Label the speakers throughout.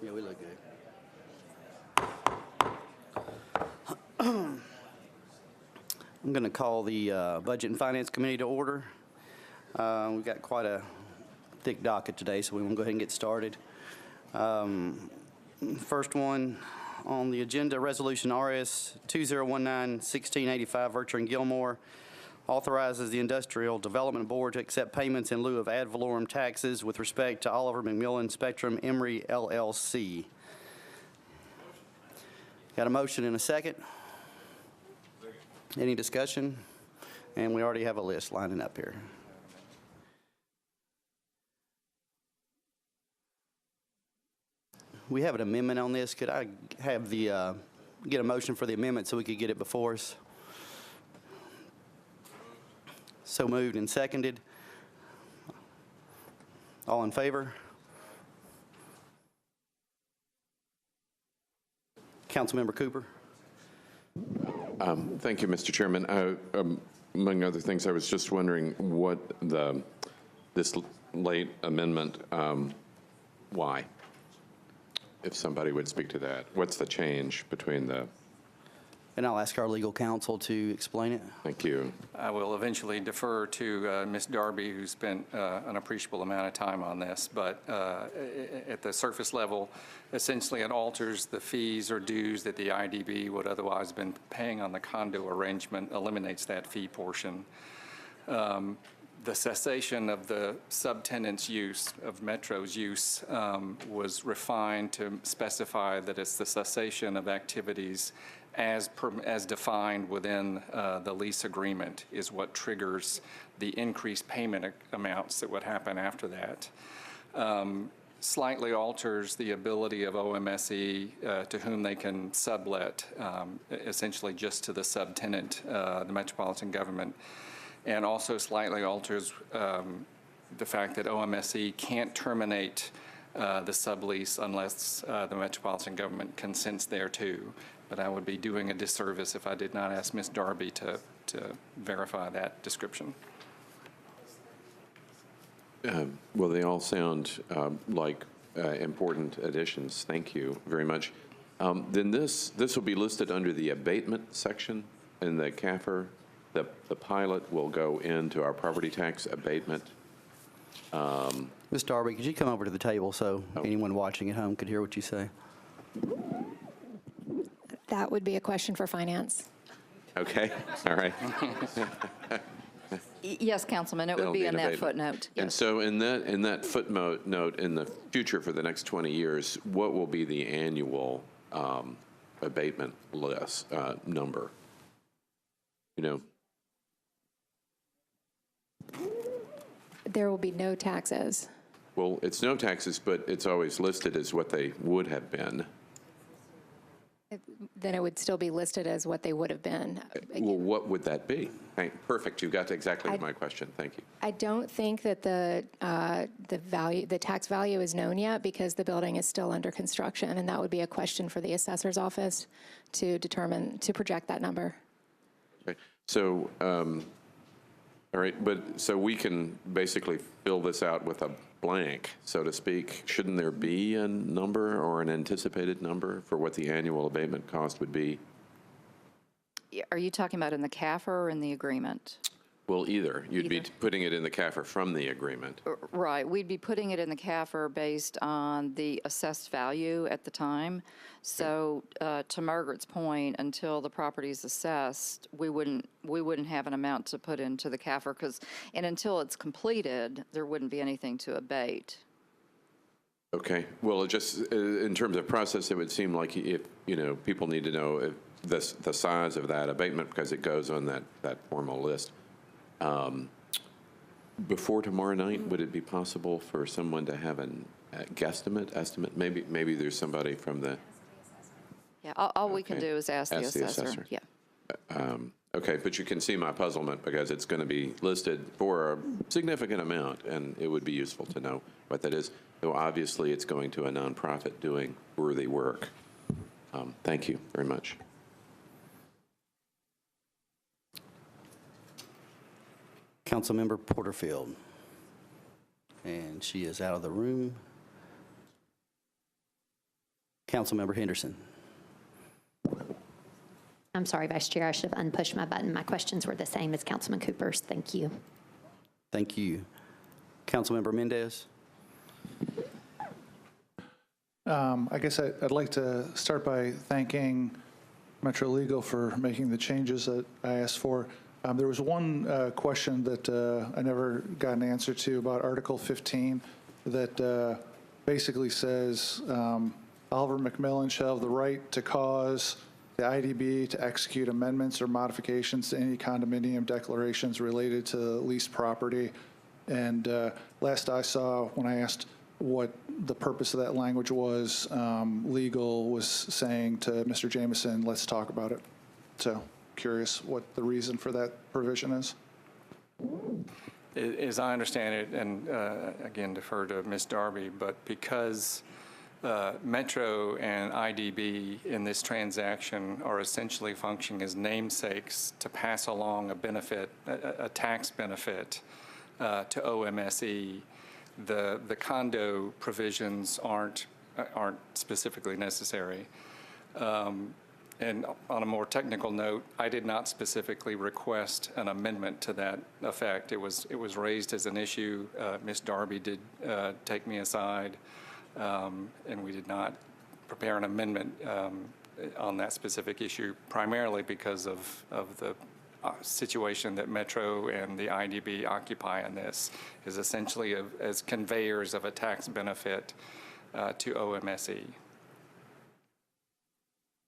Speaker 1: Yeah, we look good. I'm going to call the Budget and Finance Committee to order. We've got quite a thick docket today, so we want to go ahead and get started. First one on the agenda, Resolution RS 2019-1685, Vircher and Gilmore, authorizes the Industrial Development Board to accept payments in lieu of ad valorem taxes with respect to Oliver McMillan Spectrum Emery LLC. Got a motion and a second? Any discussion? And we already have a list lining up here. We have an amendment on this. Could I have the get a motion for the amendment so we could get it before us? So moved and seconded. All in favor? Councilmember Cooper.
Speaker 2: Thank you, Mr. Chairman. Among other things, I was just wondering what this late amendment, why? If somebody would speak to that. What's the change between the...
Speaker 1: And I'll ask our legal counsel to explain it.
Speaker 2: Thank you.
Speaker 3: I will eventually defer to Ms. Darby, who spent an appreciable amount of time on this, but at the surface level, essentially it alters the fees or dues that the IDB would otherwise have been paying on the condo arrangement, eliminates that fee portion. The cessation of the subtenant's use, of Metro's use, was refined to specify that it's the cessation of activities as defined within the lease agreement is what triggers the increased payment amounts that would happen after that. Slightly alters the ability of OMSE to whom they can sublet, essentially just to the subtenant, the metropolitan government, and also slightly alters the fact that OMSE can't terminate the sublease unless the metropolitan government consents thereto. But I would be doing a disservice if I did not ask Ms. Darby to verify that description.
Speaker 2: Well, they all sound like important additions. Thank you very much. Then this will be listed under the abatement section in the CAFR. The pilot will go into our property tax abatement.
Speaker 1: Ms. Darby, could you come over to the table so anyone watching at home could hear what you say?
Speaker 4: That would be a question for finance.
Speaker 2: Okay, all right.
Speaker 5: Yes, Councilman, it would be in that footnote. Yes.
Speaker 2: And so in that footnote note in the future for the next 20 years, what will be the annual abatement list number? You know?
Speaker 4: There will be no taxes.
Speaker 2: Well, it's no taxes, but it's always listed as what they would have been.
Speaker 4: Then it would still be listed as what they would have been.
Speaker 2: Well, what would that be? Perfect. You got to exactly my question. Thank you.
Speaker 4: I don't think that the tax value is known yet because the building is still under construction, and that would be a question for the assessor's office to determine, to project that number.
Speaker 2: Okay. So, all right, but so we can basically fill this out with a blank, so to speak. Shouldn't there be a number or an anticipated number for what the annual abatement cost would be?
Speaker 5: Are you talking about in the CAFR or in the agreement?
Speaker 2: Well, either. You'd be putting it in the CAFR from the agreement.
Speaker 5: Right. We'd be putting it in the CAFR based on the assessed value at the time. So to Margaret's point, until the property is assessed, we wouldn't have an amount to put into the CAFR and until it's completed, there wouldn't be anything to abate.
Speaker 2: Okay. Well, just in terms of process, it would seem like if, people need to know if the size of that abatement because it goes on that formal list. Before tomorrow night, would it be possible for someone to have a estimate? Maybe there's somebody from the...
Speaker 5: Yeah, all we can do is ask the assessor. Yeah.
Speaker 2: Okay, but you can see my puzzlement because it's going to be listed for a significant amount, and it would be useful to know what that is, though obviously it's going to a nonprofit doing worthy work. Thank you very much.
Speaker 1: Councilmember Porterfield. And she is out of the room. Councilmember Henderson.
Speaker 6: I'm sorry, Vice Chair, I should have unpushed my button. My questions were the same as Councilman Cooper's. Thank you.
Speaker 1: Thank you. Councilmember Mendez.
Speaker 7: I guess I'd like to start by thanking Metro Legal for making the changes that I asked for. There was one question that I never got an answer to about Article 15 that basically says Oliver McMillan shall have the right to cause the IDB to execute amendments or modifications to any condominium declarations related to leased property. And last I saw, when I asked what the purpose of that language was, legal was saying to Mr. Jameson, let's talk about it. So curious what the reason for that provision is.
Speaker 3: As I understand it, and again, defer to Ms. Darby, but because Metro and IDB in this transaction are essentially functioning as namesakes to pass along a benefit, a tax benefit to OMSE, the condo provisions aren't specifically necessary. And on a more technical note, I did not specifically request an amendment to that effect. It was raised as an issue. Ms. Darby did take me aside, and we did not prepare an amendment on that specific issue, primarily because of the situation that Metro and the IDB occupy in this, is essentially as conveyors of a tax benefit to OMSE.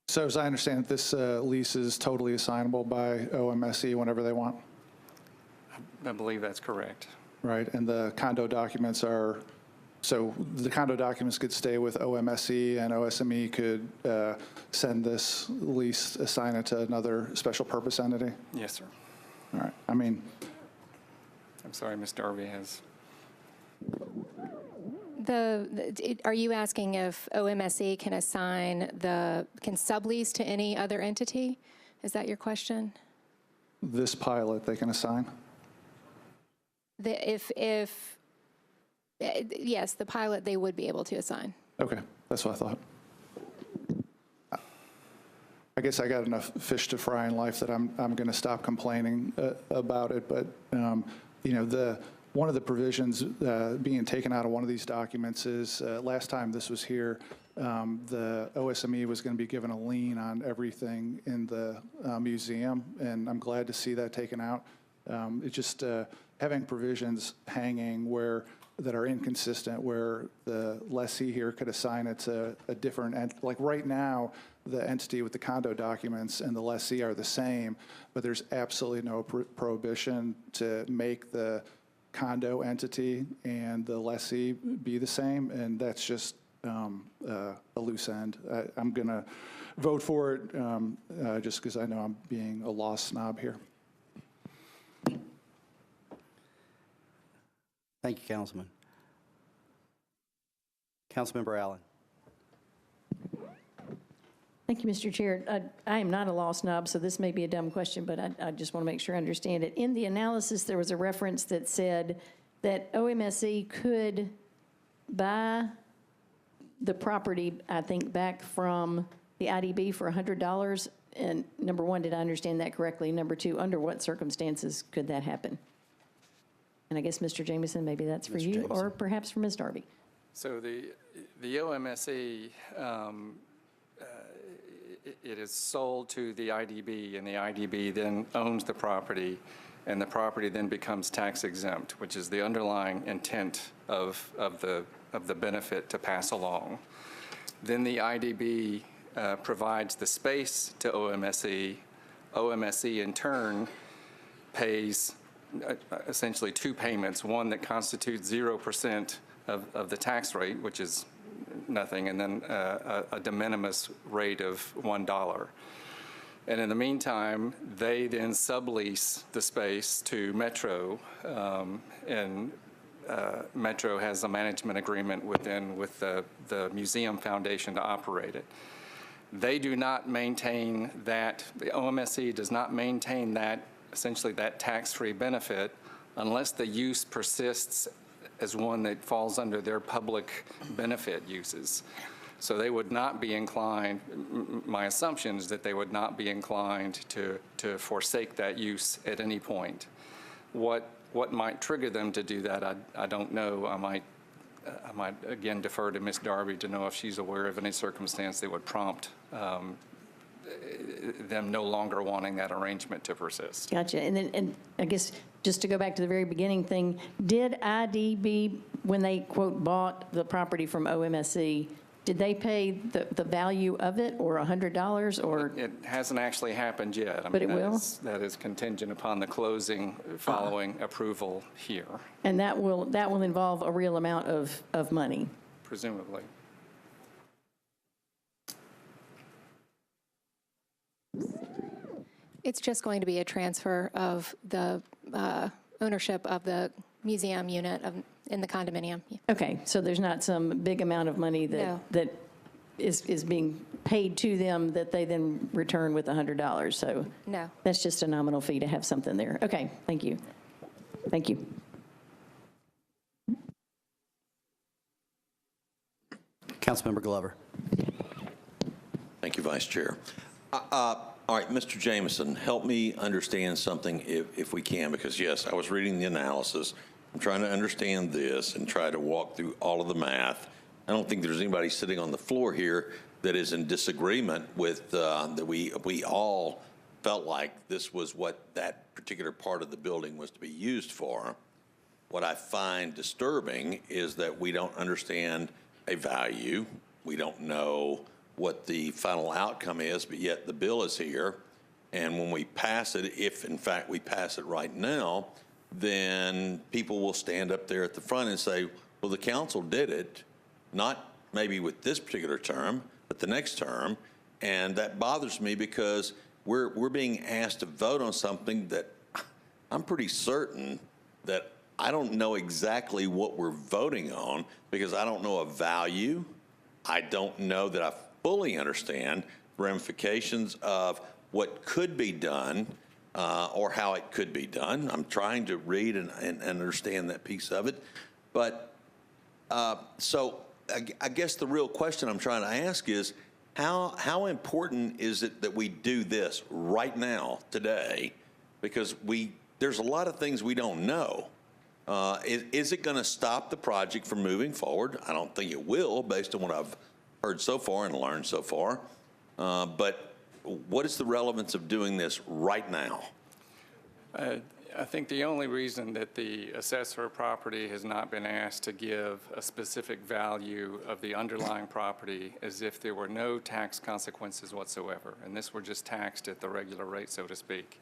Speaker 7: So as I understand it, this lease is totally assignable by OMSE whenever they want,
Speaker 3: I believe that's correct.
Speaker 7: right? And the condo documents are, so the condo documents could stay with OMSE and OSME could send this lease, assign it to another special purpose entity?
Speaker 3: Yes, sir.
Speaker 7: All right, I mean,
Speaker 3: I'm sorry, Ms. Darby has.
Speaker 4: Are you asking if OMSE can can sublease to any other entity? Is that your question?
Speaker 7: this pilot they can assign?
Speaker 4: Yes, the pilot they would be able to assign.
Speaker 7: Okay, that's what I thought. I guess I got enough fish to fry in life that I'm going to stop complaining about it. But you know, one of the provisions being taken out of one of these documents is last time this was here, the OSME was going to be given a lien on everything in the museum, and I'm glad to see that taken out. It's just having provisions hanging that are inconsistent, where the lessee here could assign it to a different like right now, the entity with the condo documents and the lessee are the same, but there's absolutely no prohibition to make the condo entity and the lessee be the same, and that's just a loose end. I'm going to vote for it just because I know I'm being a law snob here.
Speaker 1: Thank you, Councilman. Councilmember Allen.
Speaker 8: Thank you, Mr. Chair. I am not a law snob, so this may be a dumb question, but I just want to make sure I understand it. In the analysis, there was a reference that said that OMSE could buy the property, I think, back from the IDB for $100. And number one, did I understand that correctly? Number two, under what circumstances could that happen? And I guess, Mr. Jameson, maybe that's for you, or perhaps for Ms. Darby.
Speaker 3: So the OMSE, it is sold to the IDB, and the IDB then owns the property, and the property then becomes tax exempt, which is the underlying intent of the benefit to pass along. Then the IDB provides the space to OMSE. OMSE in turn pays essentially two payments, one that constitutes 0% of the tax rate, which is nothing, and then a de minimis rate of $1. And in the meantime, they then sublease the space to Metro, and Metro has a management agreement with the Museum Foundation to operate it. They do not maintain that, the OMSE does not maintain that, essentially that tax-free benefit, unless the use persists as one that falls under their public benefit uses. So they would not be inclined, my assumption is that they would not be inclined to forsake that use at any point. What might trigger them to do that, I don't know. I might again defer to Ms. Darby to know if she's aware of any circumstance that would prompt them no longer wanting that arrangement to persist.
Speaker 8: Gotcha. And I guess just to go back to the very beginning thing, did IDB, when they, quote, bought the property from OMSE, did they pay the value of it, or $100, or?
Speaker 3: It hasn't actually happened yet. I
Speaker 8: But
Speaker 3: mean,
Speaker 8: it will?
Speaker 3: That is contingent upon the closing following approval here,
Speaker 8: And that will involve a real amount of money?
Speaker 3: presumably.
Speaker 4: It's just going to be a transfer of the ownership of the museum unit in the condominium.
Speaker 8: Okay, so there's not some big amount of money
Speaker 4: No.
Speaker 8: that is being paid to them that they then return with $100, so?
Speaker 4: No.
Speaker 8: That's just a nominal fee to have something there. Okay, thank you. Thank you.
Speaker 1: Councilmember Glover.
Speaker 9: Thank you, Vice Chair. All right, Mr. Jameson, help me understand something if we can, because yes, I was reading the analysis. I'm trying to understand this and try to walk through all of the math. I don't think there's anybody sitting on the floor here that is in disagreement with that we all felt like this was what that particular part of the building was to be used for. What I find disturbing is that we don't understand a value. We don't know what the final outcome is, but yet the bill is here. And when we pass it, if in fact we pass it right now, then people will stand up there at the front and say, well, the council did it, not maybe with this particular term, but the next term. And that bothers me because we're being asked to vote on something that I'm pretty certain that I don't know exactly what we're voting on, because I don't know a value. I don't know that I fully understand ramifications of what could be done or how it could be done. I'm trying to read and understand that piece of it. But so I guess the real question I'm trying to ask is, how important is it that we do this right now, today? Because there's a lot of things we don't know. Is it going to stop the project from moving forward? I don't think it will, based on what I've heard so far and learned so far. But what is the relevance of doing this right now?
Speaker 3: I think the only reason that the assessor of property has not been asked to give a specific value of the underlying property is if there were no tax consequences whatsoever, and this were just taxed at the regular rate, so to speak.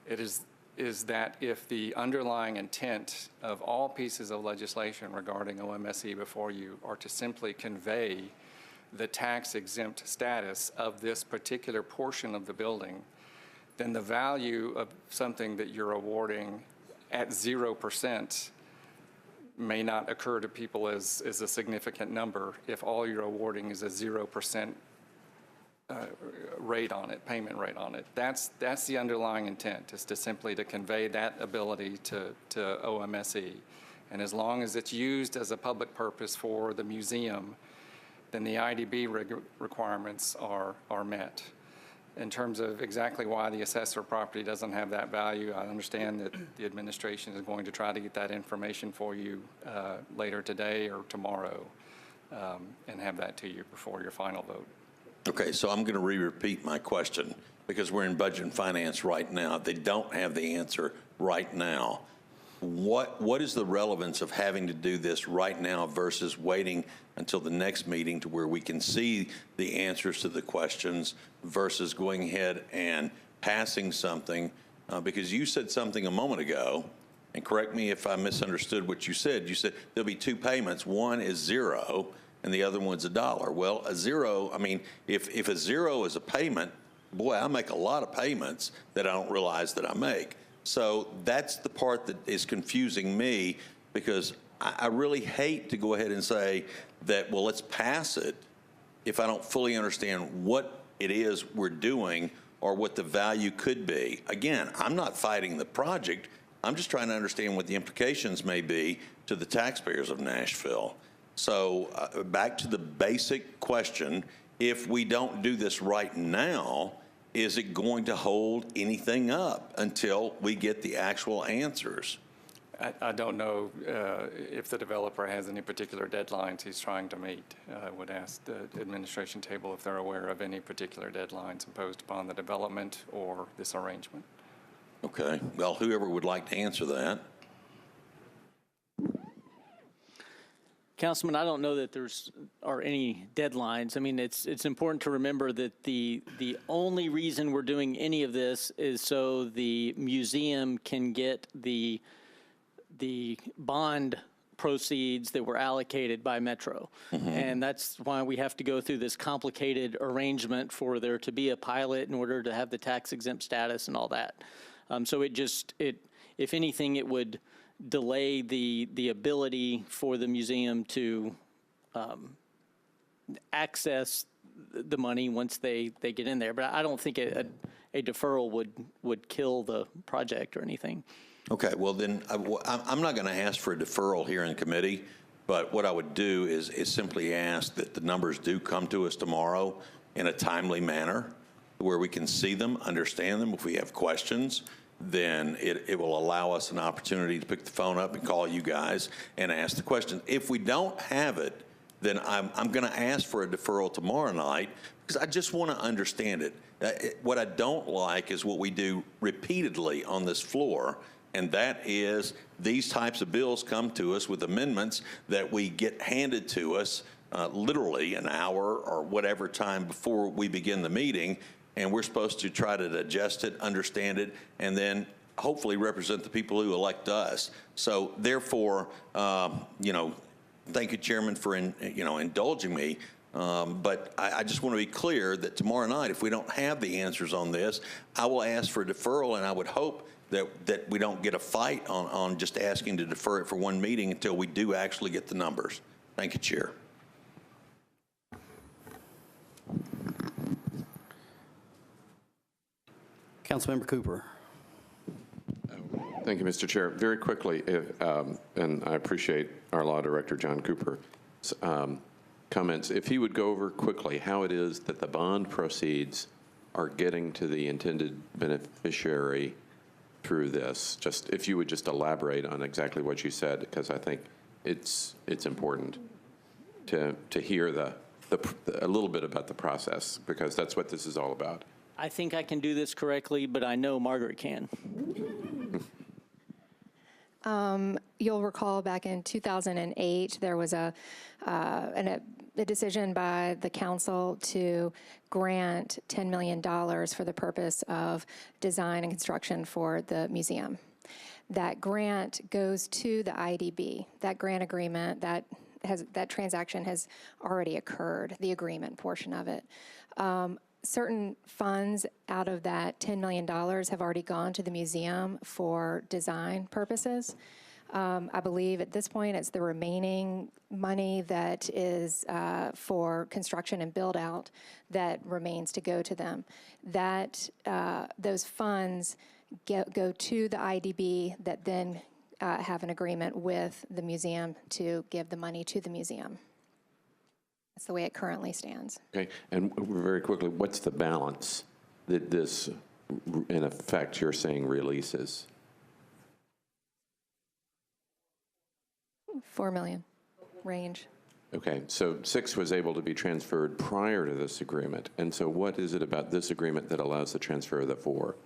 Speaker 3: It is that if the underlying intent of all pieces of legislation regarding OMSE before you are to simply convey the tax-exempt status of this particular portion of the building, then the value of something that you're awarding at 0% may not occur to people as a significant number if all you're awarding is a 0% rate on it, payment rate on it. That's the underlying intent, is to simply to convey that ability to OMSE. And as long as it's used as a public purpose for the museum, then the IDB requirements are met. In terms of exactly why the assessor property doesn't have that value, I understand that the administration is going to try to get that information for you later today or tomorrow and have that to you before your final vote.
Speaker 9: Okay, so I'm going to repeat my question because we're in budget and finance right now. They don't have the answer right now. What is the relevance of having to do this right now versus waiting until the next meeting to where we can see the answers to the questions versus going ahead and passing something? Because you said something a moment ago, and correct me if I misunderstood what you said. You said there'll be two payments. One is $0 and the other one's $1. Well, a zero, I mean, if a $0 is a payment, boy, I make a lot of payments that I don't realize that I make. So that's the part that is confusing me, because I really hate to go ahead and say that, well, let's pass it if I don't fully understand what it is we're doing or what the value could be. Again, I'm not fighting the project. I'm just trying to understand what the implications may be to the taxpayers of Nashville. So back to the basic question, if we don't do this right now, is it going to hold anything up until we get the actual answers?
Speaker 3: I don't know if the developer has any particular deadlines he's trying to meet. I would ask the administration table if they're aware of any particular deadlines imposed upon the development or this arrangement.
Speaker 9: Okay, well, whoever would like to answer that.
Speaker 10: Councilman, I don't know that are any deadlines. I mean, it's important to remember that the only reason we're doing any of this is so the museum can get the bond proceeds that were allocated by Metro. And that's why we have to go through this complicated arrangement for there to be a pilot in order to have the tax exempt status and all that. So if anything, it would delay the ability for the museum to access the money once they get in there. But I don't think a deferral would kill the project or anything.
Speaker 9: Okay, well then, I'm not going to ask for a deferral here in committee, but what I would do is simply ask that the numbers do come to us tomorrow in a timely manner where we can see them, understand them. If we have questions, then it will allow us an opportunity to pick the phone up and call you guys and ask the question. If we don't have it, then I'm going to ask for a deferral tomorrow night because I just want to understand it. What I don't like is what we do repeatedly on this floor, and that is these types of bills come to us with amendments that we get handed to us literally an hour or whatever time before we begin the meeting, and we're supposed to try to digest it, understand it, and then hopefully represent the people who elect us. So therefore, thank you, Chairman, for indulging me. But I just want to be clear that tomorrow night, if we don't have the answers on this, I will ask for a deferral, and I would hope that we don't get a fight on just asking to defer it for one meeting until we do actually get the numbers. Thank you, Chair.
Speaker 1: Councilmember Cooper.
Speaker 2: Thank you, Mr. Chair. Very quickly, and I appreciate our Law Director, John Cooper's comments. If he would go over quickly how it is that the bond proceeds are getting to the intended beneficiary through this, just if you would just elaborate on exactly what you said, because I think it's important to hear a little bit about the process, because that's what this is all about.
Speaker 10: I think I can do this correctly, but I know Margaret can.
Speaker 4: You'll recall back in 2008, there was a decision by the council to grant $10 million for the purpose of design and construction for the museum. That grant goes to the IDB. That grant agreement, that transaction has already occurred, the agreement portion of it. Certain funds out of that $10 million have already gone to the museum for design purposes. I believe at this point it's the remaining money that is for construction and build out that remains to go to them. Those funds go to the IDB that then have an agreement with the museum to give the money to the museum. That's the way it currently stands.
Speaker 2: Okay, and very quickly, what's the balance that this, in effect, you're saying releases?
Speaker 4: $4 million range.
Speaker 2: Okay, so 6 was able to be transferred prior to this agreement, and so what is it about this agreement that allows the transfer of the 4?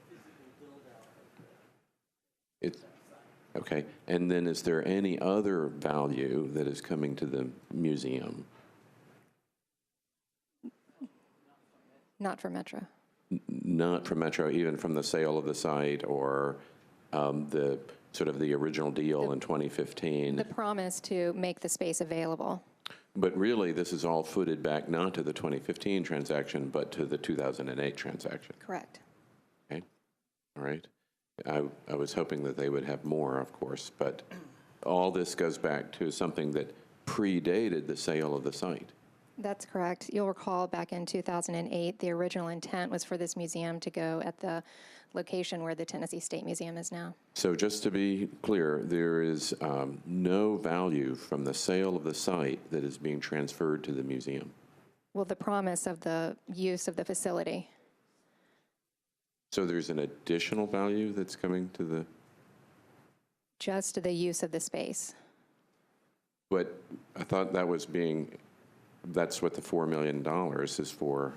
Speaker 2: Okay, and then is there any other value that is coming to the museum?
Speaker 4: Not for Metro.
Speaker 2: Not from Metro, even from the sale of the site or the sort of the original deal in 2015.
Speaker 4: The promise to make the space available.
Speaker 2: But really, this is all footed back not to the 2015 transaction, but to the 2008 transaction.
Speaker 4: Correct.
Speaker 2: Okay, all right. I was hoping that they would have more, of course, but all this goes back to something that predated the sale of the site.
Speaker 4: That's correct. You'll recall back in 2008, the original intent was for this museum to go at the location where the Tennessee State Museum is now.
Speaker 2: So just to be clear, there is no value from the sale of the site that is being transferred to the museum?
Speaker 4: Well, the promise of the use of the facility.
Speaker 2: So there's an additional value that's coming to the,
Speaker 4: Just the use of the space.
Speaker 2: but I thought that was being, that's what the $4 million is for.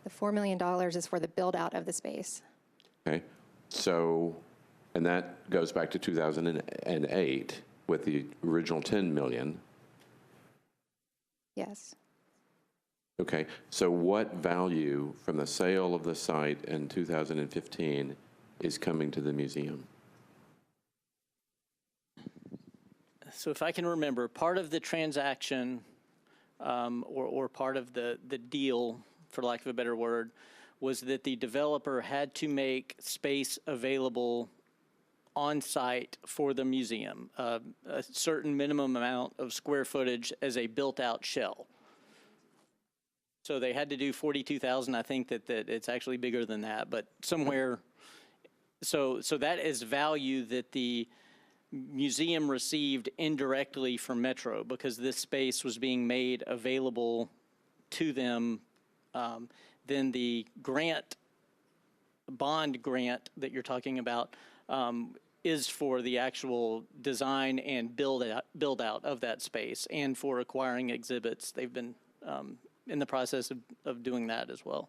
Speaker 4: The $4 million is for the build-out of the space.
Speaker 2: Okay, so, and that goes back to 2008 with the original 10 million.
Speaker 4: Yes.
Speaker 2: Okay, so what value from the sale of the site in 2015 is coming to the museum?
Speaker 10: So if I can remember, part of the transaction or part of the deal, for lack of a better word, was that the developer had to make space available on site for the museum, a certain minimum amount of square footage as a built-out shell. So they had to do 42,000. I think that it's actually bigger than that, but somewhere. So that is value that the museum received indirectly from Metro because this space was being made available to them. Then the bond grant that you're talking about is for the actual design and build out of that space and for acquiring exhibits. They've been in the process of doing that as well.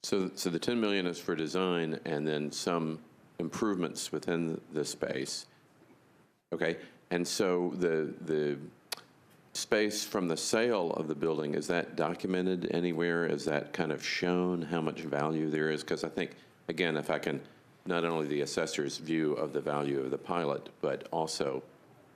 Speaker 2: So the 10 million is for design and then some improvements within the space. Okay, and so the space from the sale of the building, is that documented anywhere? Is that kind of shown how much value there is? Because I think, again, if I can, not only the assessor's view of the value of the pilot, but also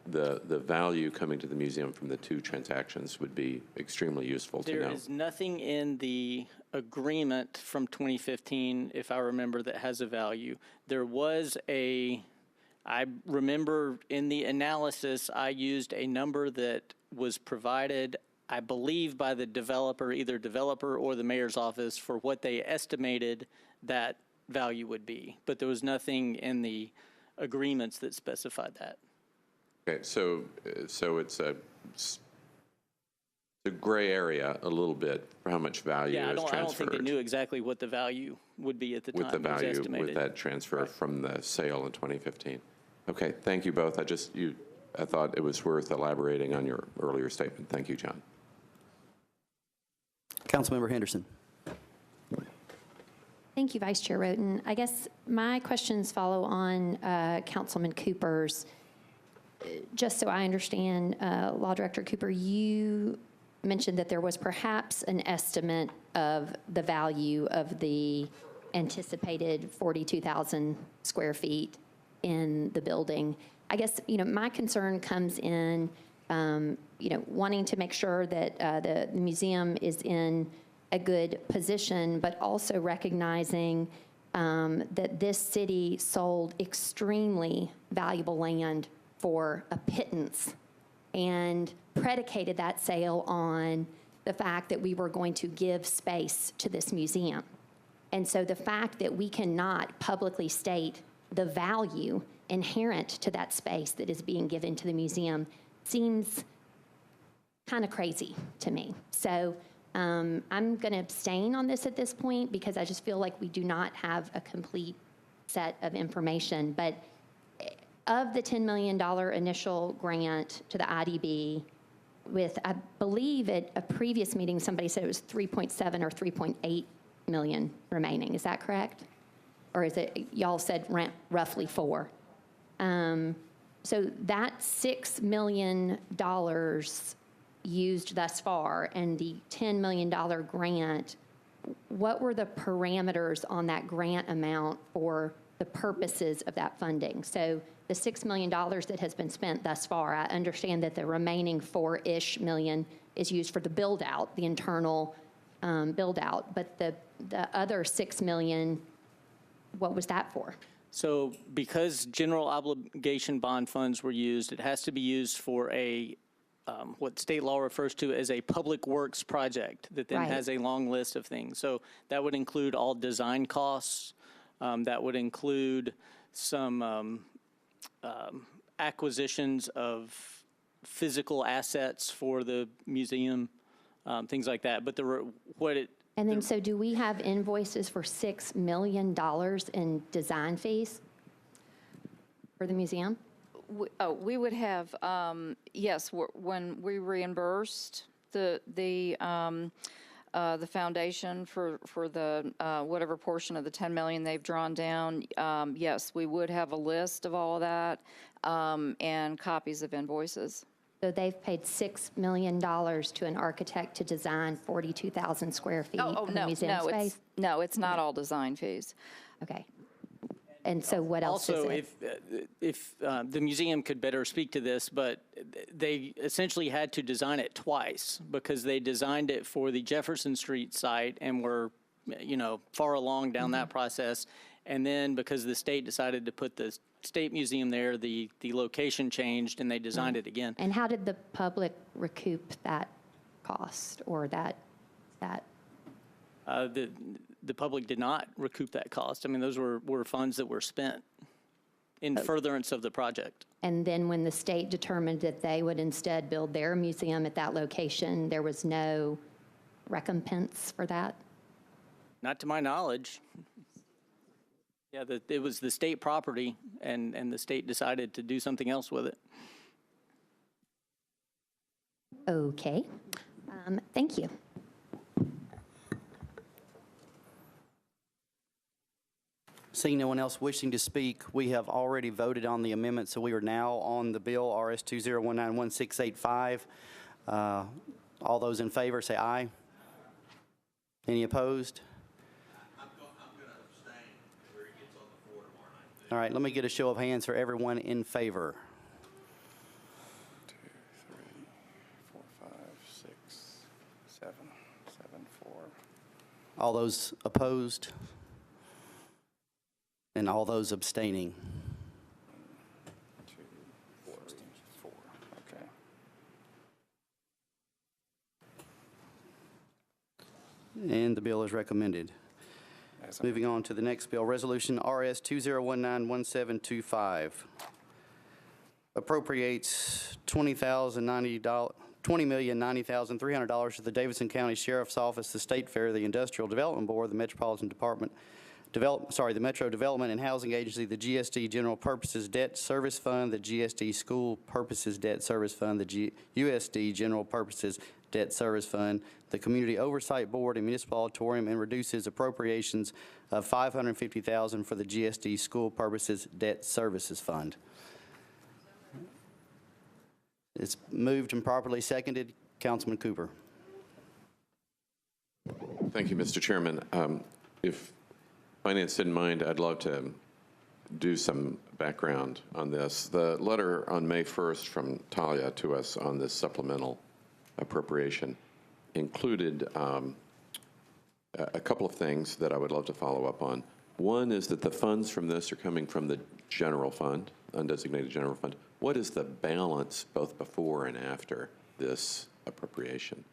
Speaker 2: the value coming to the museum from the two transactions would be extremely useful to know.
Speaker 10: There is nothing in the agreement from 2015, if I remember, that has a value. There was I remember in the analysis, I used a number that was provided, I believe, by the developer, either developer or the mayor's office, for what they estimated that value would be. But there was nothing in the agreements that specified that.
Speaker 2: Okay, so it's a gray area a little bit for how much value is transferred.
Speaker 10: I don't think they knew exactly what the value would be at the time.
Speaker 2: With the
Speaker 10: it was
Speaker 2: value,
Speaker 10: estimated.
Speaker 2: with that transfer from the sale in 2015. Okay, thank you both. I thought it was worth elaborating on your earlier statement. Thank you, John.
Speaker 1: Councilmember Henderson.
Speaker 6: Thank you, Vice Chair Roten. I guess my questions follow on Councilman Cooper's. Just so I understand, Law Director Cooper, you mentioned that there was perhaps an estimate of the value of the anticipated 42,000 square feet in the building. I guess, my concern comes in, wanting to make sure that the museum is in a good position, but also recognizing that this city sold extremely valuable land for a pittance and predicated that sale on the fact that we were going to give space to this museum. And so the fact that we cannot publicly state the value inherent to that space that is being given to the museum seems kind of crazy to me. So I'm going to abstain on this at this point because I just feel like we do not have a complete set of information. But of the $10 million initial grant to the IDB, with, I believe at a previous meeting, somebody said it was 3.7 or 3.8 million remaining. Is that correct? Or is it, y'all said roughly 4? So that $6 million used thus far and the $10 million grant, what were the parameters on that grant amount for the purposes of that funding? So the $6 million that has been spent thus far, I understand that the remaining $4-ish million is used for the build-out, the internal build-out, but the other $6 million, what was that for?
Speaker 10: So because general obligation bond funds were used, it has to be used for a what state law refers to as a public works project that then
Speaker 6: Right.
Speaker 10: has a long list of things. So that would include all design costs. That would include some acquisitions of physical assets for the museum, things like that. But
Speaker 6: And then, so do we have invoices for $6 million in design fees for the museum?
Speaker 5: We would have, yes, when we reimbursed the foundation for the, whatever portion of the 10 million they've drawn down, yes, we would have a list of all of that, and copies of invoices.
Speaker 6: So they've paid $6 million to an architect to design 42,000 square feet of the museum space?
Speaker 5: No, it's not all design fees.
Speaker 6: Okay. And so what else is
Speaker 10: Also,
Speaker 6: it?
Speaker 10: if the museum could better speak to this, but they essentially had to design it twice because they designed it for the Jefferson Street site and were, far along down that process. And then because the state decided to put the State Museum there, the location changed and they designed it again.
Speaker 6: And how did the public recoup that cost or that?
Speaker 10: The public did not recoup that cost. I mean, those were funds that were spent in furtherance of the project.
Speaker 6: And then when the state determined that they would instead build their museum at that location, there was no recompense for that?
Speaker 10: Not to my knowledge. Yeah, it was the state property, and the state decided to do something else with it.
Speaker 6: Okay. Thank you.
Speaker 1: Seeing no one else wishing to speak, we have already voted on the amendment, so we are now on the bill, RS 20191685. All those in favor, say aye. Any opposed?
Speaker 9: I'm going to abstain where he gets on the floor tomorrow night.
Speaker 1: All right, let me get a show of hands for everyone in favor.
Speaker 3: 2, 3, 4, 5, 6, 7, 7, 4.
Speaker 1: All those opposed? And all those abstaining?
Speaker 3: 2, 3, 4. Okay.
Speaker 1: And the bill is recommended. Moving on to the next bill, Resolution RS 20191725. Appropriates $20,090,300 to the Davidson County Sheriff's Office, the State Fair, the Industrial Development Board, the Metropolitan Department, the Metro Development and Housing Agency, the GSD General Purposes Debt Service Fund, the GSD School Purposes Debt Service Fund, the USD General Purposes Debt Service Fund, the Community Oversight Board and Municipal Auditorium, and reduces appropriations of $550,000 for the GSD School Purposes Debt Services Fund. It's moved and properly seconded. Councilman Cooper.
Speaker 2: Thank you, Mr. Chairman. If Finance didn't mind, I'd love to do some background on this. The letter on May 1st from Talia to us on this supplemental appropriation included a couple of things that I would love to follow up on. One is that the funds from this are coming from the general fund, undesignated general fund. What is the balance both before and after this appropriation?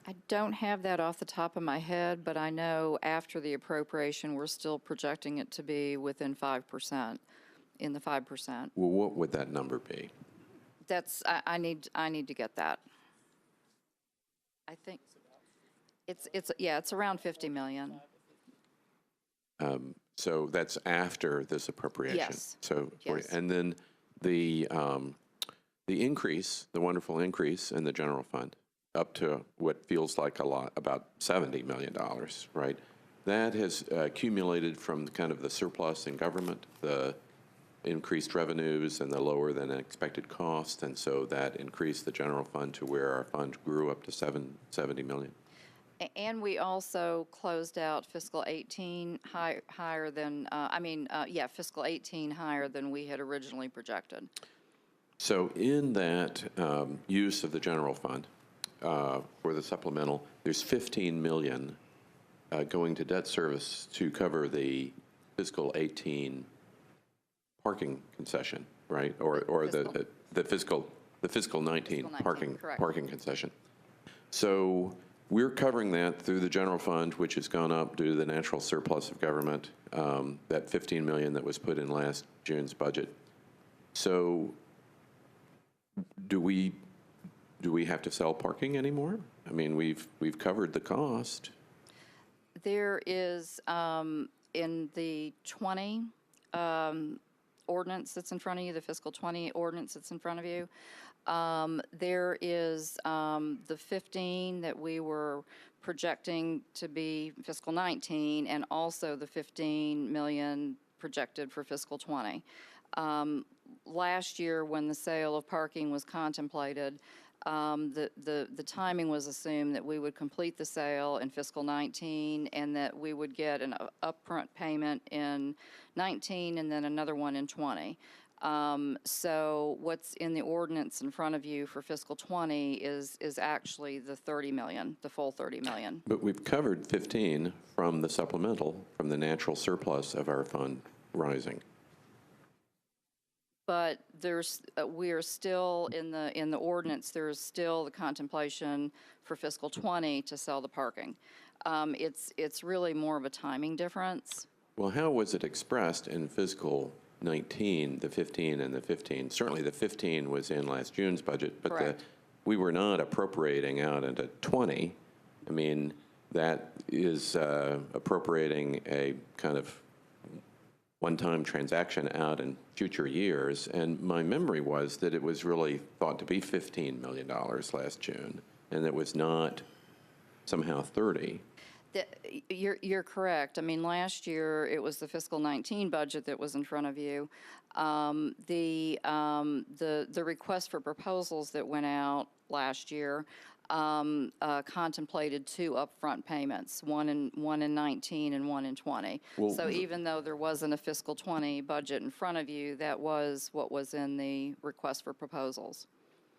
Speaker 5: I don't have that off the top of my head, but I know after the appropriation, we're still projecting it to be within 5%, in the 5%.
Speaker 2: Well, what would that number be?
Speaker 5: That's, I need to get that. I think it's around 50 million.
Speaker 2: So that's after this appropriation?
Speaker 5: Yes.
Speaker 2: So,
Speaker 5: Yes.
Speaker 2: And then the increase, the wonderful increase in the general fund, up to what feels like a lot, about $70 million, right? That has accumulated from kind of the surplus in government, the increased revenues and the lower than expected cost, and so that increased the general fund to where our fund grew up to $70 million.
Speaker 5: And we also closed out fiscal 18 higher than, fiscal 18 higher than we had originally projected.
Speaker 2: So in that use of the general fund, for the supplemental, there's $15 million going to debt service to cover the fiscal 18 parking concession, right? Or the fiscal The fiscal 19
Speaker 5: Fiscal 19, correct.
Speaker 2: parking concession. So we're covering that through the general fund, which has gone up due to the natural surplus of government, that $15 million that was put in last June's budget. So do we have to sell parking anymore? I mean, we've covered the cost.
Speaker 5: There is, in the 20 ordinance that's in front of you, the fiscal 20 ordinance that's in front of you, there is the 15 that we were projecting to be fiscal 19, and also the 15 million projected for fiscal 20. Last year, when the sale of parking was contemplated, the timing was assumed that we would complete the sale in fiscal 19 and that we would get an upfront payment in 19 and then another one in 20. So what's in the ordinance in front of you for fiscal 20 is actually the 30 million, the full 30 million.
Speaker 2: But we've covered 15 from the supplemental, from the natural surplus of our fund rising.
Speaker 5: But there's, we are still in the ordinance, there is still the contemplation for fiscal 20 to sell the parking. It's really more of a timing difference.
Speaker 2: Well, how was it expressed in fiscal 19, the 15 and the 15? Certainly the 15 was in last June's budget, but
Speaker 5: Correct.
Speaker 2: we were not appropriating out into 20. I mean, that is appropriating a kind of one-time transaction out in future years, and my memory was that it was really thought to be $15 million last June, and it was not somehow 30.
Speaker 5: You're correct. I mean, last year, it was the fiscal 19 budget that was in front of you. The request for proposals that went out last year contemplated two upfront payments, one in 19 and one in 20.
Speaker 2: Well,
Speaker 5: so even though there wasn't a fiscal 20 budget in front of you, that was what was in the request for proposals.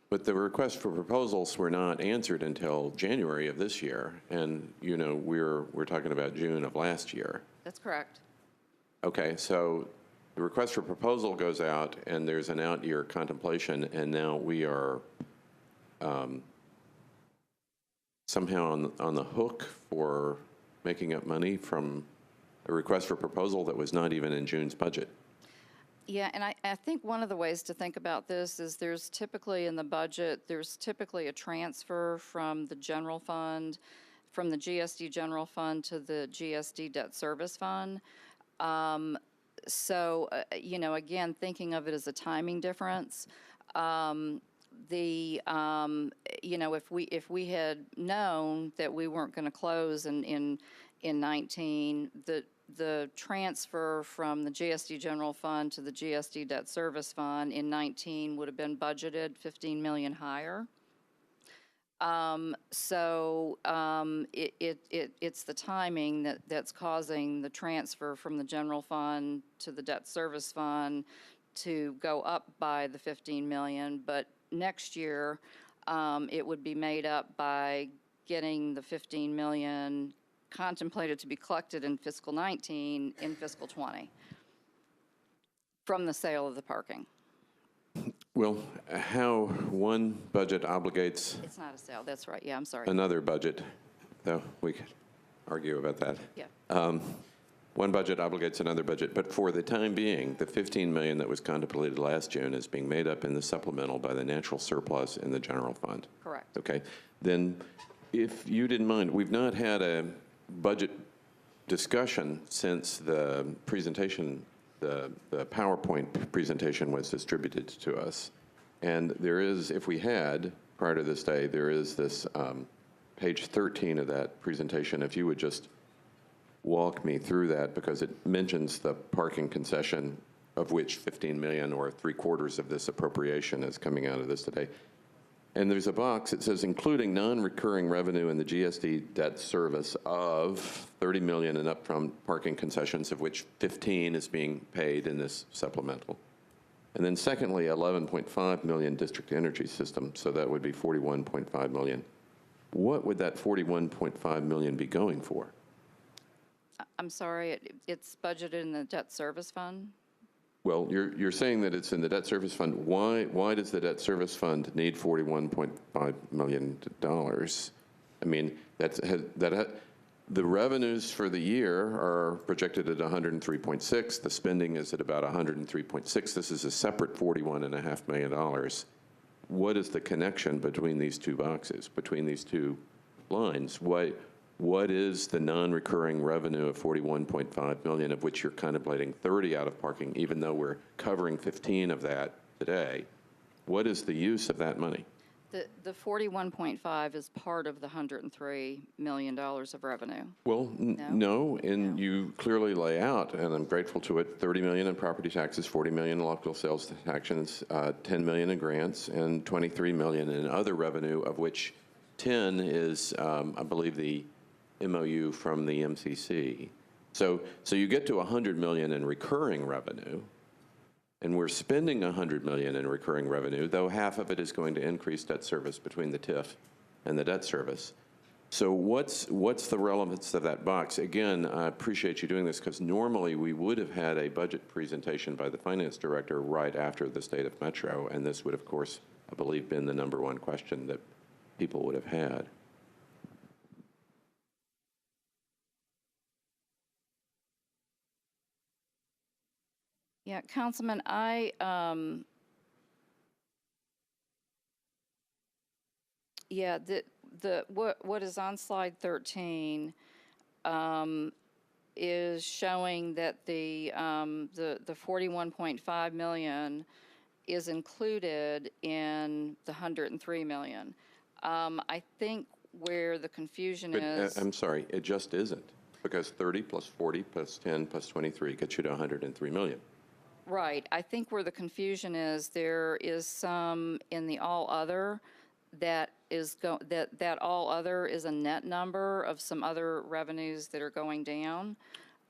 Speaker 2: But the requests for proposals were not answered until January of this year, and you know we're talking about June of last year.
Speaker 5: That's correct.
Speaker 2: Okay, so the request for proposal goes out, and there's an out-year contemplation, and now we are somehow on the hook for making up money from a request for proposal that was not even in June's budget.
Speaker 5: Yeah, and I think one of the ways to think about this is there's typically in the budget, there's typically a transfer from the general fund, from the GSD general fund to the GSD debt service fund. So, you know, again, thinking of it as a timing difference, you know, if we had known that we weren't going to close in 19, the transfer from the GSD general fund to the GSD debt service fund in 19 would have been budgeted 15 million higher. So it's the timing that's causing the transfer from the general fund to the debt service fund to go up by the 15 million, but next year it would be made up by getting the 15 million contemplated to be collected in fiscal 19 in fiscal 20 from the sale of the parking.
Speaker 2: Well, how one budget obligates
Speaker 5: It's not a sale, that's right, yeah, I'm sorry.
Speaker 2: another budget, though we could argue about that.
Speaker 5: Yeah.
Speaker 2: One budget obligates another budget, but for the time being, the 15 million that was contemplated last June is being made up in the supplemental by the natural surplus in the general fund.
Speaker 5: Correct.
Speaker 2: Okay, then if you didn't mind, we've not had a budget discussion since the presentation, the PowerPoint presentation was distributed to us. And there is, if we had, prior to this day, there is this page 13 of that presentation. If you would just walk me through that, because it mentions the parking concession, of which 15 million or 3/4 of this appropriation is coming out of this today. And there's a box that says, including non-recurring revenue in the GSD debt service of 30 million in upfront parking concessions, of which 15 is being paid in this supplemental. And then secondly, 11.5 million district energy system, so that would be 41.5 million. What would that 41.5 million be going for?
Speaker 5: I'm sorry, it's budgeted in the debt service fund?
Speaker 2: Well, you're saying that it's in the debt service fund. Why does the debt service fund need $41.5 million? I mean, the revenues for the year are projected at 103.6. The spending is at about 103.6. This is a separate $41.5 million. What is the connection between these two boxes, between these two lines? What is the non-recurring revenue of $41.5 million, of which you're contemplating 30 out of parking, even though we're covering 15 of that today? What is the use of that money?
Speaker 5: The 41.5 is part of the $103 million of revenue.
Speaker 2: Well, no, and you clearly lay out, and I'm grateful to it, 30 million in property taxes, 40 million in local sales taxes, 10 million in grants, and 23 million in other revenue, of which 10 is, I believe, the MOU from the MCC. So you get to 100 million in recurring revenue, and we're spending 100 million in recurring revenue, though half of it is going to increase debt service between the TIF and the debt service. So what's the relevance of that box? Again, I appreciate you doing this, because normally we would have had a budget presentation by the finance director right after the State of Metro, and this would, of course, I believe, been the #1 question that people would have had.
Speaker 5: Yeah, Councilman, yeah, what is on slide 13 is showing that the 41.5 million is included in the 103 million. I think where the confusion is.
Speaker 2: I'm sorry, it just isn't, because 30 plus 40 plus 10 plus 23 gets you to 103 million.
Speaker 5: Right. I think where the confusion is, there is some in the all other that is that all other is a net number of some other revenues that are going down.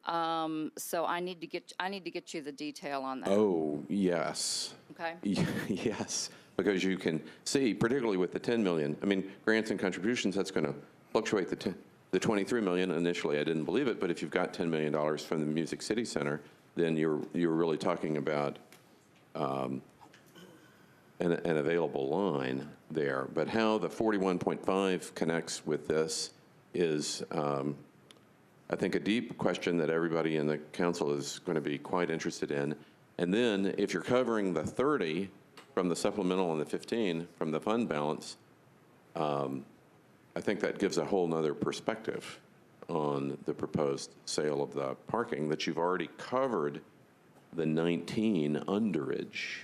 Speaker 5: So I need to get you the detail on that.
Speaker 2: Oh, yes.
Speaker 5: Okay.
Speaker 2: Yes, because you can see, particularly with the 10 million, I mean, grants and contributions, that's going to fluctuate the 23 million. Initially, I didn't believe it, but if you've got $10 million from the Music City Center, then you're really talking about an available line there. But how the 41.5 connects with this is, I think, a deep question that everybody in the council is going to be quite interested in. And then if you're covering the 30 from the supplemental and the 15 from the fund balance, I think that gives a whole nother perspective on the proposed sale of the parking, that you've already covered the 19 underage.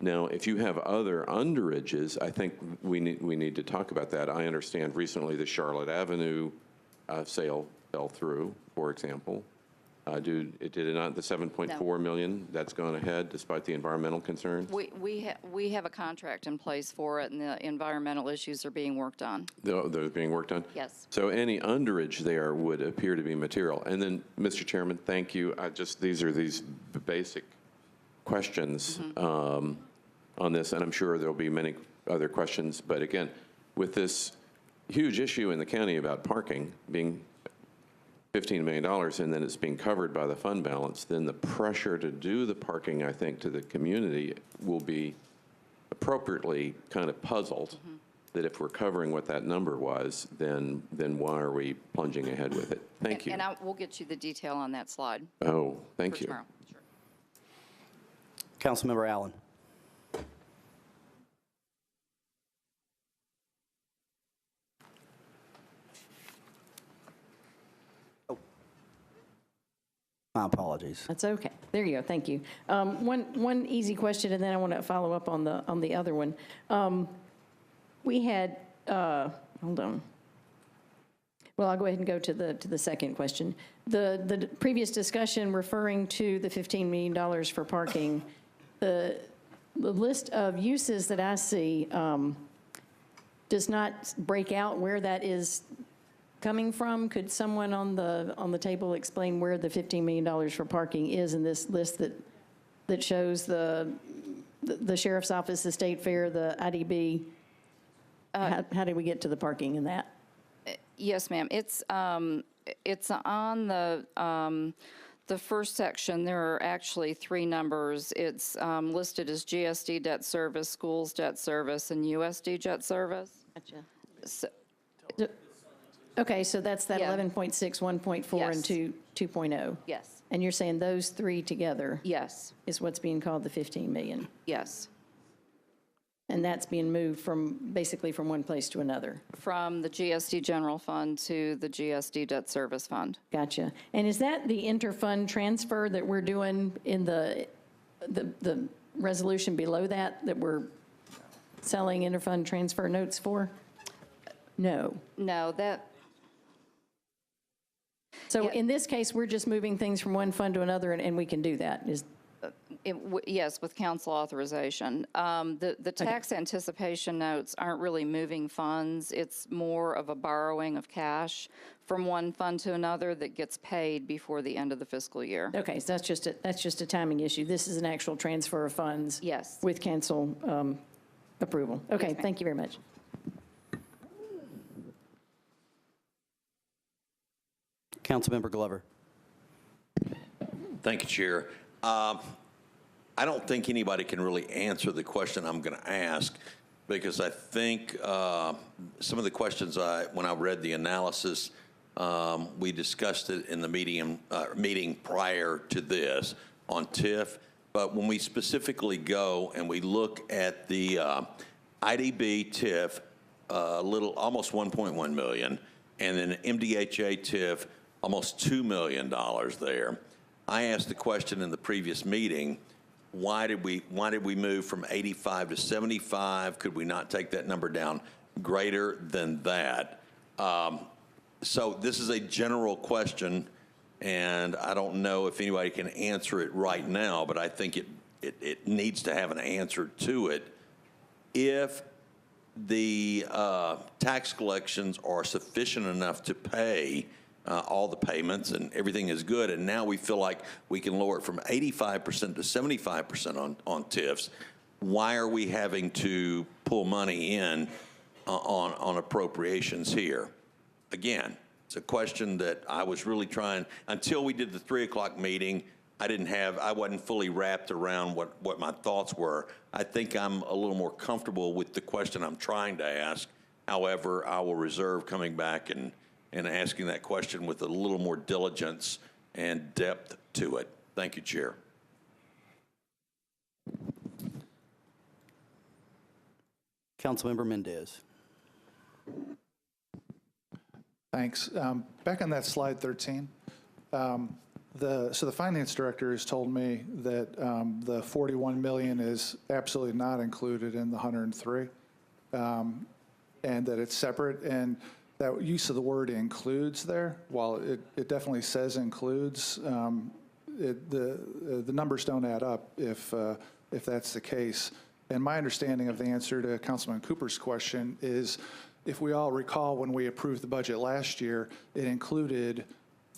Speaker 2: Now, if you have other underages, I think we need to talk about that. I understand recently the Charlotte Avenue sale fell through, for example. Did it not? The 7.4 million, that's gone ahead despite the environmental concerns?
Speaker 5: We have a contract in place for it, and the environmental issues are being worked on.
Speaker 2: They're being worked on?
Speaker 5: Yes.
Speaker 2: So any underage there would appear to be material. And then, Mr. Chairman, thank you. These are these basic questions on this, and I'm sure there'll be many other questions. But again, with this huge issue in the county about parking being $15 million, and then it's being covered by the fund balance, then the pressure to do the parking, I think, to the community will be appropriately kind of puzzled that if we're covering what that number was, then why are we plunging ahead with it? Thank you.
Speaker 5: And we'll get you the detail on that slide.
Speaker 2: Oh, thank you.
Speaker 5: Tomorrow. Sure.
Speaker 1: Councilmember Allen. My apologies.
Speaker 8: That's okay. There you go. Thank you. One easy question, and then I want to follow up on the other one. We had, hold on. Well, I'll go ahead and go to the second question. The previous discussion referring to the $15 million for parking, the list of uses that I see does not break out where that is coming from. Could someone on the table explain where the $15 million for parking is in this list that shows the sheriff's office, the state fair, the IDB? How did we get to the parking in that?
Speaker 5: Yes, ma'am. It's on The first section, there are actually 3 numbers. It's listed as GSD debt service, schools debt service, and USD debt service.
Speaker 8: Gotcha.
Speaker 5: So,
Speaker 8: Okay, so that's that
Speaker 5: Yeah.
Speaker 8: 11.6, 1.4, and
Speaker 5: Yes.
Speaker 8: 2.0.
Speaker 5: yes,
Speaker 8: And you're saying those 3 together
Speaker 5: yes,
Speaker 8: is what's being called the 15 million?
Speaker 5: yes.
Speaker 8: And that's being moved basically from one place to another?
Speaker 5: From the GSD general fund to the GSD debt service fund.
Speaker 8: Gotcha. And is that the interfund transfer that we're doing in the resolution below that we're selling interfund transfer notes for? No.
Speaker 5: No,
Speaker 8: So
Speaker 5: Yeah.
Speaker 8: in this case, we're just moving things from one fund to another, and we can do that?
Speaker 5: yes, with council authorization. The tax anticipation notes aren't really moving funds. It's more of a borrowing of cash from one fund to another that gets paid before the end of the fiscal year.
Speaker 8: Okay, so that's just a timing issue. This is an actual transfer of funds?
Speaker 5: Yes.
Speaker 8: With council approval? Okay,
Speaker 5: ma'am.
Speaker 8: thank you very much.
Speaker 1: Councilmember Glover.
Speaker 9: Thank you, Chair. I don't think anybody can really answer the question I'm going to ask, because I think some of the questions when I read the analysis, we discussed it in the meeting prior to this on TIF. But when we specifically go and we look at the IDB TIF, almost 1.1 million, and then MDHA TIF, almost $2 million there. I asked the question in the previous meeting, why did we move from 85 to 75? Could we not take that number down greater than that? So this is a general question, and I don't know if anybody can answer it right now, but I think it needs to have an answer to it. If the tax collections are sufficient enough to pay all the payments and everything is good, and now we feel like we can lower it from 85% to 75% on TIFs, why are we having to pull money in on appropriations here? Again, it's a question that I was really trying, until we did the 3 o'clock meeting, I wasn't fully wrapped around what my thoughts were. I think I'm a little more comfortable with the question I'm trying to ask. However, I will reserve coming back and asking that question with a little more diligence and depth to it. Thank you, Chair.
Speaker 1: Councilmember Mendez.
Speaker 7: Thanks. Back on that slide 13, so the finance director has told me that the 41 million is absolutely not included in the 103, and that it's separate. And that use of the word includes there, while it definitely says includes, the numbers don't add up if that's the case. And my understanding of the answer to Councilman Cooper's question is, if we all recall, when we approved the budget last year, it included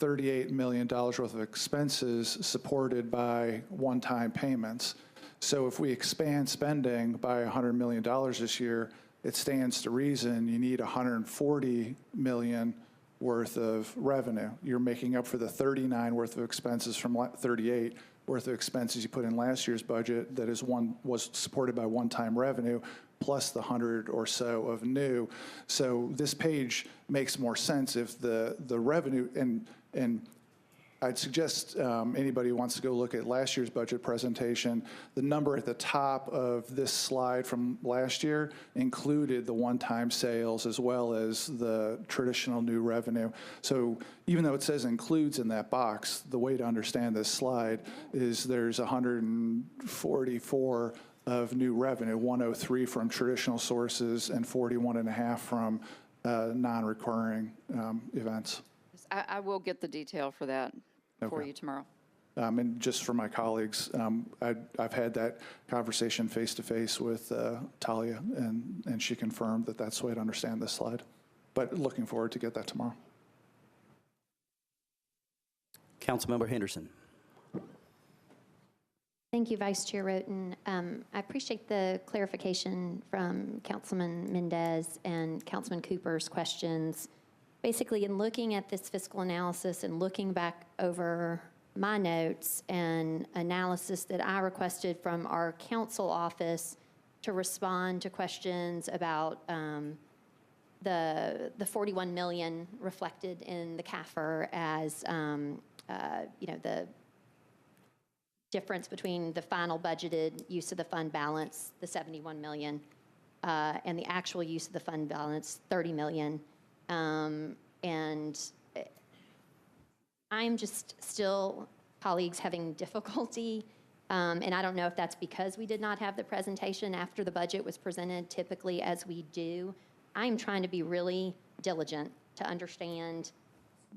Speaker 7: $38 million worth of expenses supported by one-time payments. So if we expand spending by $100 million this year, it stands to reason you need $140 million worth of revenue. You're making up for the 39 worth of expenses from 38 worth of expenses you put in last year's budget that was supported by one-time revenue, plus the 100 or so of new. So this page makes more sense if the revenue, and I'd suggest anybody who wants to go look at last year's budget presentation, the number at the top of this slide from last year included the one-time sales as well as the traditional new revenue. So even though it says includes in that box, the way to understand this slide is there's 144 of new revenue, 103 from traditional sources and 41.5 from non-recurring events.
Speaker 5: I will get the detail for that for you tomorrow.
Speaker 7: And just for my colleagues, I've had that conversation face-to-face with Talia, and she confirmed that that's the way to understand this slide. But looking forward to get that tomorrow.
Speaker 1: Councilmember Henderson.
Speaker 6: Thank you, Vice Chair Roten. I appreciate the clarification from Councilman Mendez and Councilman Cooper's questions. Basically, in looking at this fiscal analysis and looking back over my notes an analysis that I requested from our council office to respond to questions about the 41 million reflected in the CAFR as, the difference between the final budgeted use of the fund balance, the 71 million, and the actual use of the fund balance, 30 million. And I'm just still, colleagues, having difficulty, and I don't know if that's because we did not have the presentation after the budget was presented, typically as we do. I'm trying to be really diligent to understand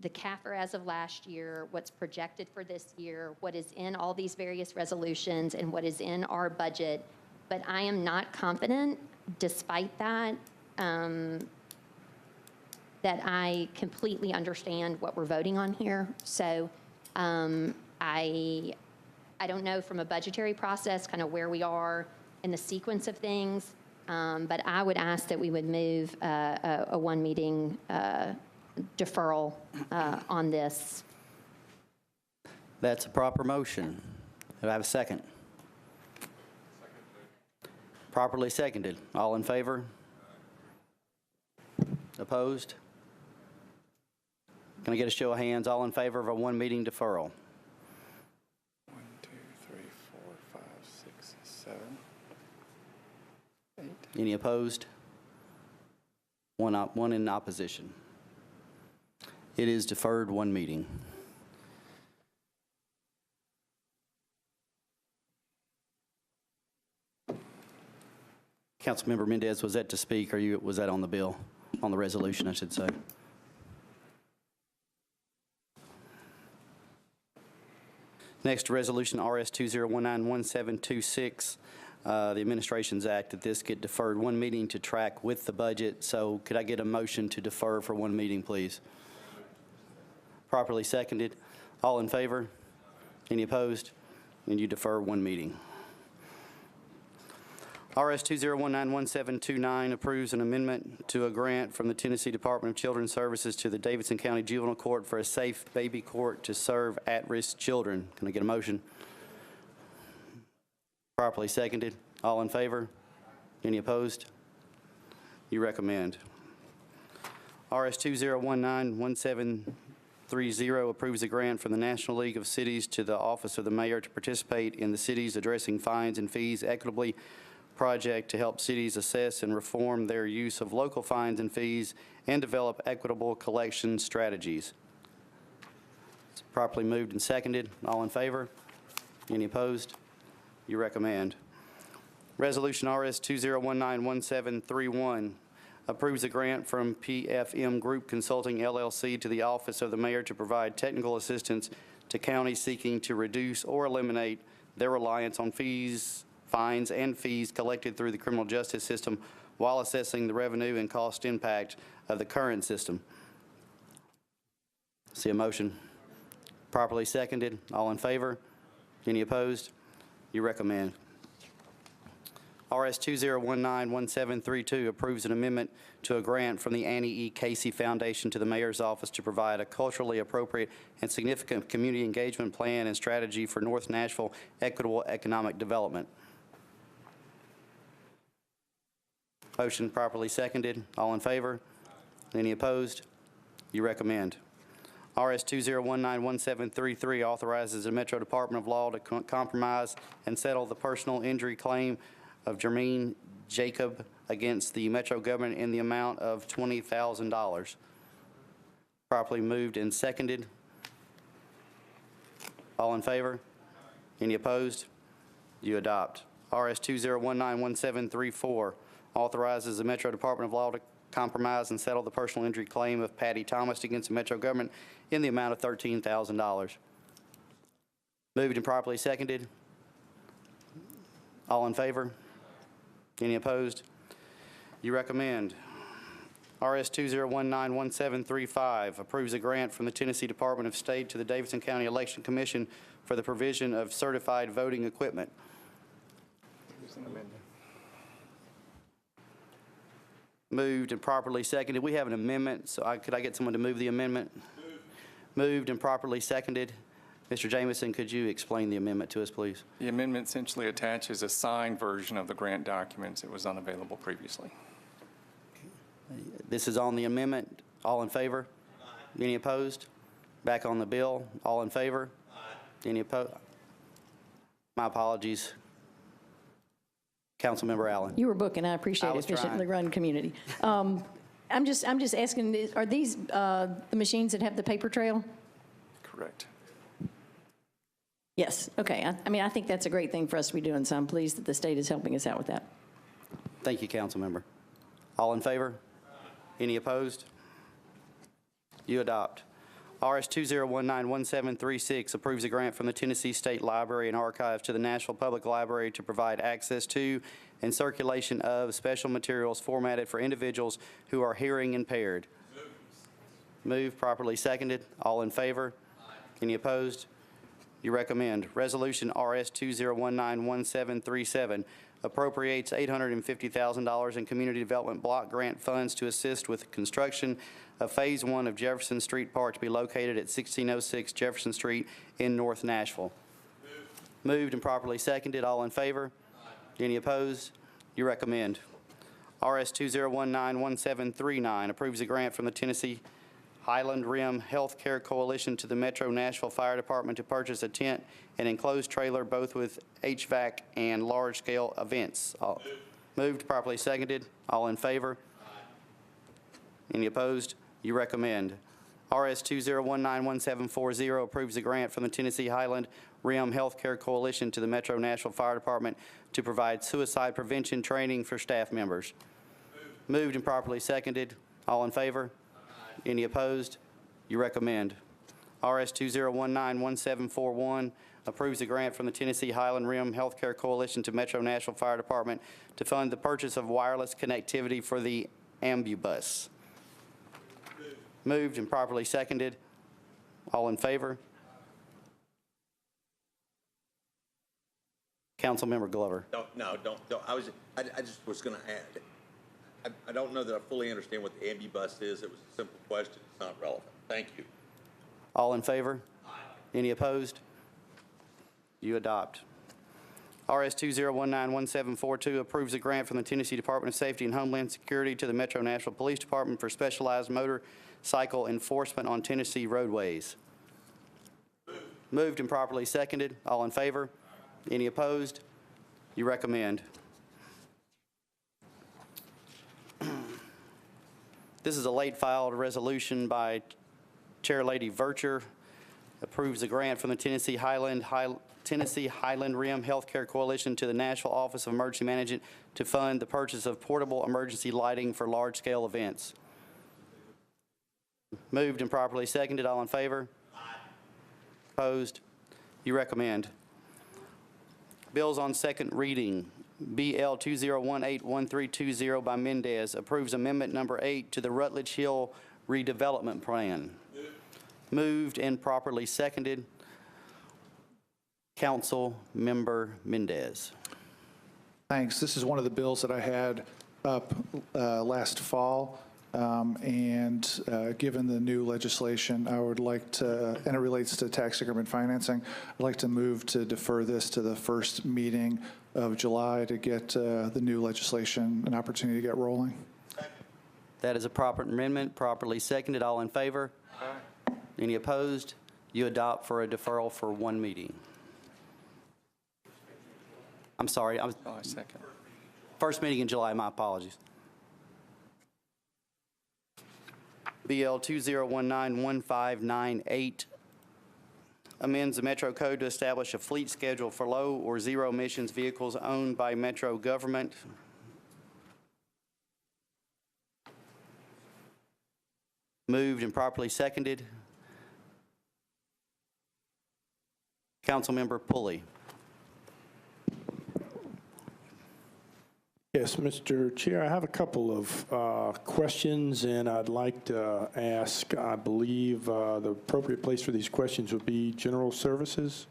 Speaker 6: the CAFR as of last year, what's projected for this year, what is in all these various resolutions, and what is in our budget. But I am not confident, despite that, that I completely understand what we're voting on here. So I don't know from a budgetary process kind of where we are in the sequence of things, but I would ask that we would move a one meeting deferral on this.
Speaker 1: That's a proper motion. Do I have a second? Properly seconded. All in favor? Opposed? Can I get a show of hands? All in favor of a one meeting deferral?
Speaker 7: 1, 2, 3, 4, 5, 6, 7, 8.
Speaker 1: Any opposed? One in opposition. It is deferred one meeting. Councilmember Mendez, was that to speak, or was that on the bill, on the resolution, I should say? Next, Resolution RS 2019-1726, the Administrations Act, that this get deferred one meeting to track with the budget. So could I get a motion to defer for one meeting, please? Properly seconded. All in favor? Any opposed? And you defer one meeting. RS 2019-1729 approves an amendment to a grant from the Tennessee Department of Children's Services to the Davidson County Juvenile Court for a safe baby court to serve at-risk children. Can I get a motion? Properly seconded. All in favor? Any opposed? You recommend. RS 2019-1730 approves a grant from the National League of Cities to the Office of the Mayor to participate in the Cities Addressing Fines and Fees Equitably project to help cities assess and reform their use of local fines and fees and develop equitable collection strategies. It's properly moved and seconded. All in favor? Any opposed? You recommend. Resolution RS 2019-1731 approves a grant from PFM Group Consulting, LLC to the Office of the Mayor to provide technical assistance to counties seeking to reduce or eliminate their reliance on fines and fees collected through the criminal justice system while assessing the revenue and cost impact of the current system. See a motion? Properly seconded. All in favor? Any opposed? You recommend. RS 2019-1732 approves an amendment to a grant from the Annie E. Casey Foundation to the Mayor's Office to provide a culturally appropriate and significant community engagement plan and strategy for North Nashville equitable economic development. Motion properly seconded. All in favor? Any opposed? You recommend. RS 2019-1733 authorizes the Metro Department of Law to compromise and settle the personal injury claim of Jermaine Jacob against the Metro government in the amount of $20,000. Properly moved and seconded. All in favor? Any opposed? You adopt. RS 2019-1734 authorizes the Metro Department of Law to compromise and settle the personal injury claim of Patty Thomas against the Metro government in the amount of $13,000. Moved and properly seconded. All in favor? Any opposed? You recommend. RS 2019-1735 approves a grant from the Tennessee Department of State to the Davidson County Election Commission for the provision of certified voting equipment. Moved and properly seconded. We have an amendment, so could I get someone to move the amendment? Moved and properly seconded. Mr. Jameson, could you explain the amendment to us, please?
Speaker 3: The amendment essentially attaches a signed version of the grant documents. It was unavailable previously.
Speaker 1: This is on the amendment. All in favor? Any opposed? Back on the bill. All in favor? Any opposed? My apologies. Councilmember Allen.
Speaker 8: You were booking, I
Speaker 1: I
Speaker 8: appreciate
Speaker 1: was
Speaker 8: efficiently
Speaker 1: trying.
Speaker 8: run community. I'm just asking, are these the machines that have the paper trail?
Speaker 3: Correct.
Speaker 8: Yes, okay. I mean, I think that's a great thing for us to be doing, so I'm pleased that the state is helping us out with that.
Speaker 1: Thank you, Councilmember. All in favor? Any opposed? You adopt. RS 20191736 approves a grant from the Tennessee State Library and Archives to the Nashville Public Library to provide access to and circulation of special materials formatted for individuals who are hearing impaired. Moved, properly seconded. All in favor? Any opposed? You recommend. Resolution RS 20191737 appropriates $850,000 in community development block grant funds to assist with construction of Phase 1 of Jefferson Street Park to be located at 1606 Jefferson Street in North Nashville. Moved and properly seconded. All in favor? Any opposed? You recommend. RS 20191739 approves a grant from the Tennessee Highland Rim Healthcare Coalition to the Metro Nashville Fire Department to purchase a tent and enclosed trailer, both with HVAC and large-scale events. Moved, properly seconded. All in favor? Any opposed? You recommend. RS 20191740 approves a grant from the Tennessee Highland Rim Healthcare Coalition to the Metro Nashville Fire Department to provide suicide prevention training for staff members. Moved and properly seconded. All in favor? Any opposed? You recommend. RS 20191741 approves a grant from the Tennessee Highland Rim Healthcare Coalition to Metro Nashville Fire Department to fund the purchase of wireless connectivity for the ambubus. Moved and properly seconded. All in favor? Councilmember Glover.
Speaker 11: Don't. I just was going to add, I don't know that I fully understand what the ambibus is. It was a simple question. It's not relevant. Thank you.
Speaker 1: All in favor? Any opposed? You adopt. RS 20191742 approves a grant from the Tennessee Department of Safety and Homeland Security to the Metro Nashville Police Department for specialized motorcycle enforcement on Tennessee roadways. Moved and properly seconded. All in favor? Any opposed? You recommend. This is a late filed resolution by Chair Lady Vercher. Approves a grant from the Tennessee Highland Rim Healthcare Coalition to the Nashville Office of Emergency Management to fund the purchase of portable emergency lighting for large-scale events. Moved and properly seconded. All in favor? Opposed? You recommend. Bills on second reading. BL 20181320 by Mendez approves amendment number 8 to the Rutledge Hill redevelopment plan. Moved and properly seconded. Council Member Mendez.
Speaker 7: Thanks. This is one of the bills that I had up last fall. Given the new legislation, I would like to, and it relates to tax increment financing, I'd like to move to defer this to the first meeting of July to get the new legislation an opportunity to get rolling.
Speaker 1: That is a proper amendment, properly seconded. All in favor? Any opposed? You adopt for a deferral for one meeting. I'm sorry.
Speaker 3: Second.
Speaker 1: First meeting in July. My apologies. BL 20191598 amends the Metro Code to establish a fleet schedule for low or zero emissions vehicles owned by Metro government. Moved and properly seconded. Councilmember Pulley.
Speaker 12: Yes, Mr. Chair, I have a couple of questions, and I'd like to ask, I believe the appropriate place for these questions would be General Services.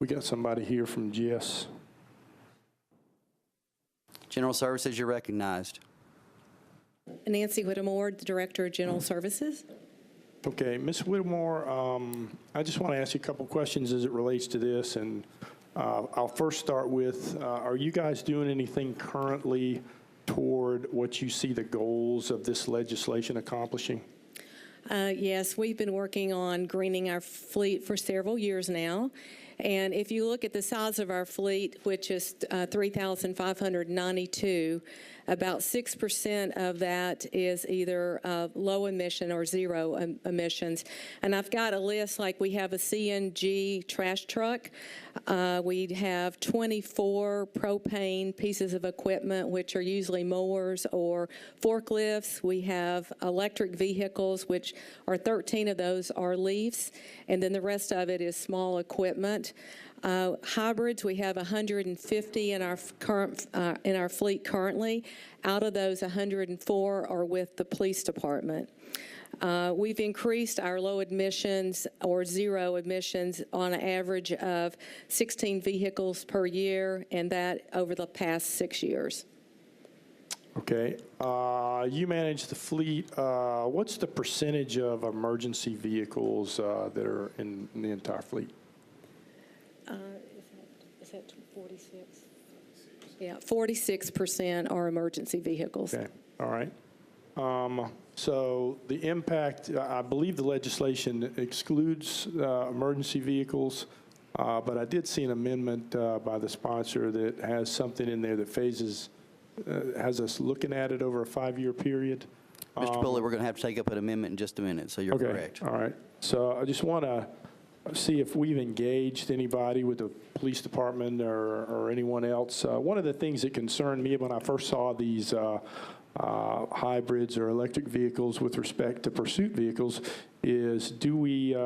Speaker 12: We got somebody here from GS.
Speaker 1: General Services, you're recognized.
Speaker 13: Nancy Whittemore, the Director of General Services.
Speaker 12: Okay, Ms. Whittemore, I just want to ask you a couple questions as it relates to this, and I'll first start with, are you guys doing anything currently toward what you see the goals of this legislation accomplishing?
Speaker 13: Yes, we've been working on greening our fleet for several years now. And if you look at the size of our fleet, which is 3,592, about 6% of that is either low emission or zero emissions. And I've got a list, like we have a CNG trash truck. We have 24 propane pieces of equipment, which are usually mowers or forklifts. We have electric vehicles, which are 13 of those are leafs, and then the rest of it is small equipment. Hybrids, we have 150 in our fleet currently. Out of those, 104 are with the police department. We've increased our low emissions or zero emissions on an average of 16 vehicles per year, and that over the past 6 years.
Speaker 12: Okay. You manage the fleet. What's the percentage of emergency vehicles that are in the entire fleet?
Speaker 13: Is that 46? Yeah, 46% are emergency vehicles.
Speaker 12: Okay. All right. So the impact, I believe the legislation excludes emergency vehicles, but I did see an amendment by the sponsor that has something in there that has us looking at it over a 5-year period.
Speaker 1: Mr. Bullitt, we're going to have to take up an amendment in just a minute, so you're
Speaker 12: Okay.
Speaker 1: correct.
Speaker 12: All right. So I just want to see if we've engaged anybody with the police department or anyone else. One of the things that concerned me when I first saw these hybrids or electric vehicles with respect to pursuit vehicles is, do we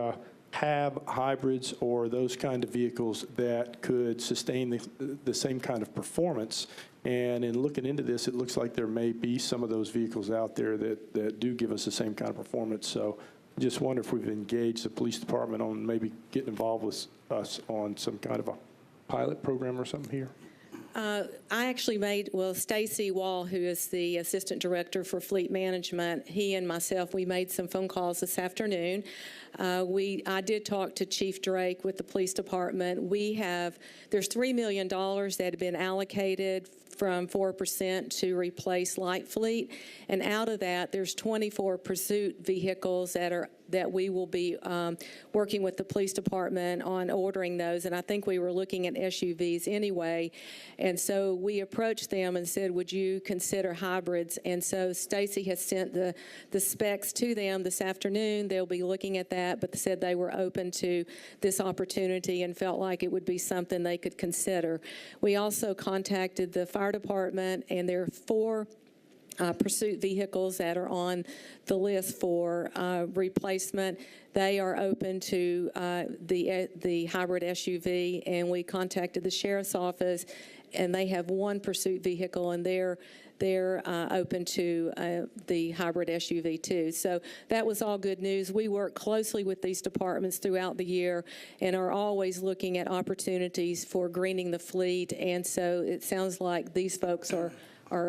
Speaker 12: have hybrids or those kind of vehicles that could sustain the same kind of performance? And in looking into this, it looks like there may be some of those vehicles out there that do give us the same kind of performance. So just wonder if we've engaged the police department on maybe getting involved with us on some kind of a pilot program or something here.
Speaker 13: I actually Stacy Wall, who is the Assistant Director for Fleet Management, he and myself, we made some phone calls this afternoon. I did talk to Chief Drake with the police department. There's $3 million that have been allocated from 4% to replace light fleet, and out of that, there's 24 pursuit vehicles that we will be working with the police department on ordering those, and I think we were looking at SUVs anyway, and so we approached them and said, would you consider hybrids? And so Stacy has sent the specs to them this afternoon. They'll be looking at that, but said they were open to this opportunity and felt like it would be something they could consider. We also contacted the fire department, and there are 4 pursuit vehicles that are on the list for replacement. They are open to the hybrid SUV, and we contacted the sheriff's office, and they have 1 pursuit vehicle, and they're open to the hybrid SUV too. So that was all good news. We work closely with these departments throughout the year and are always looking at opportunities for greening the fleet, and so it sounds like these folks are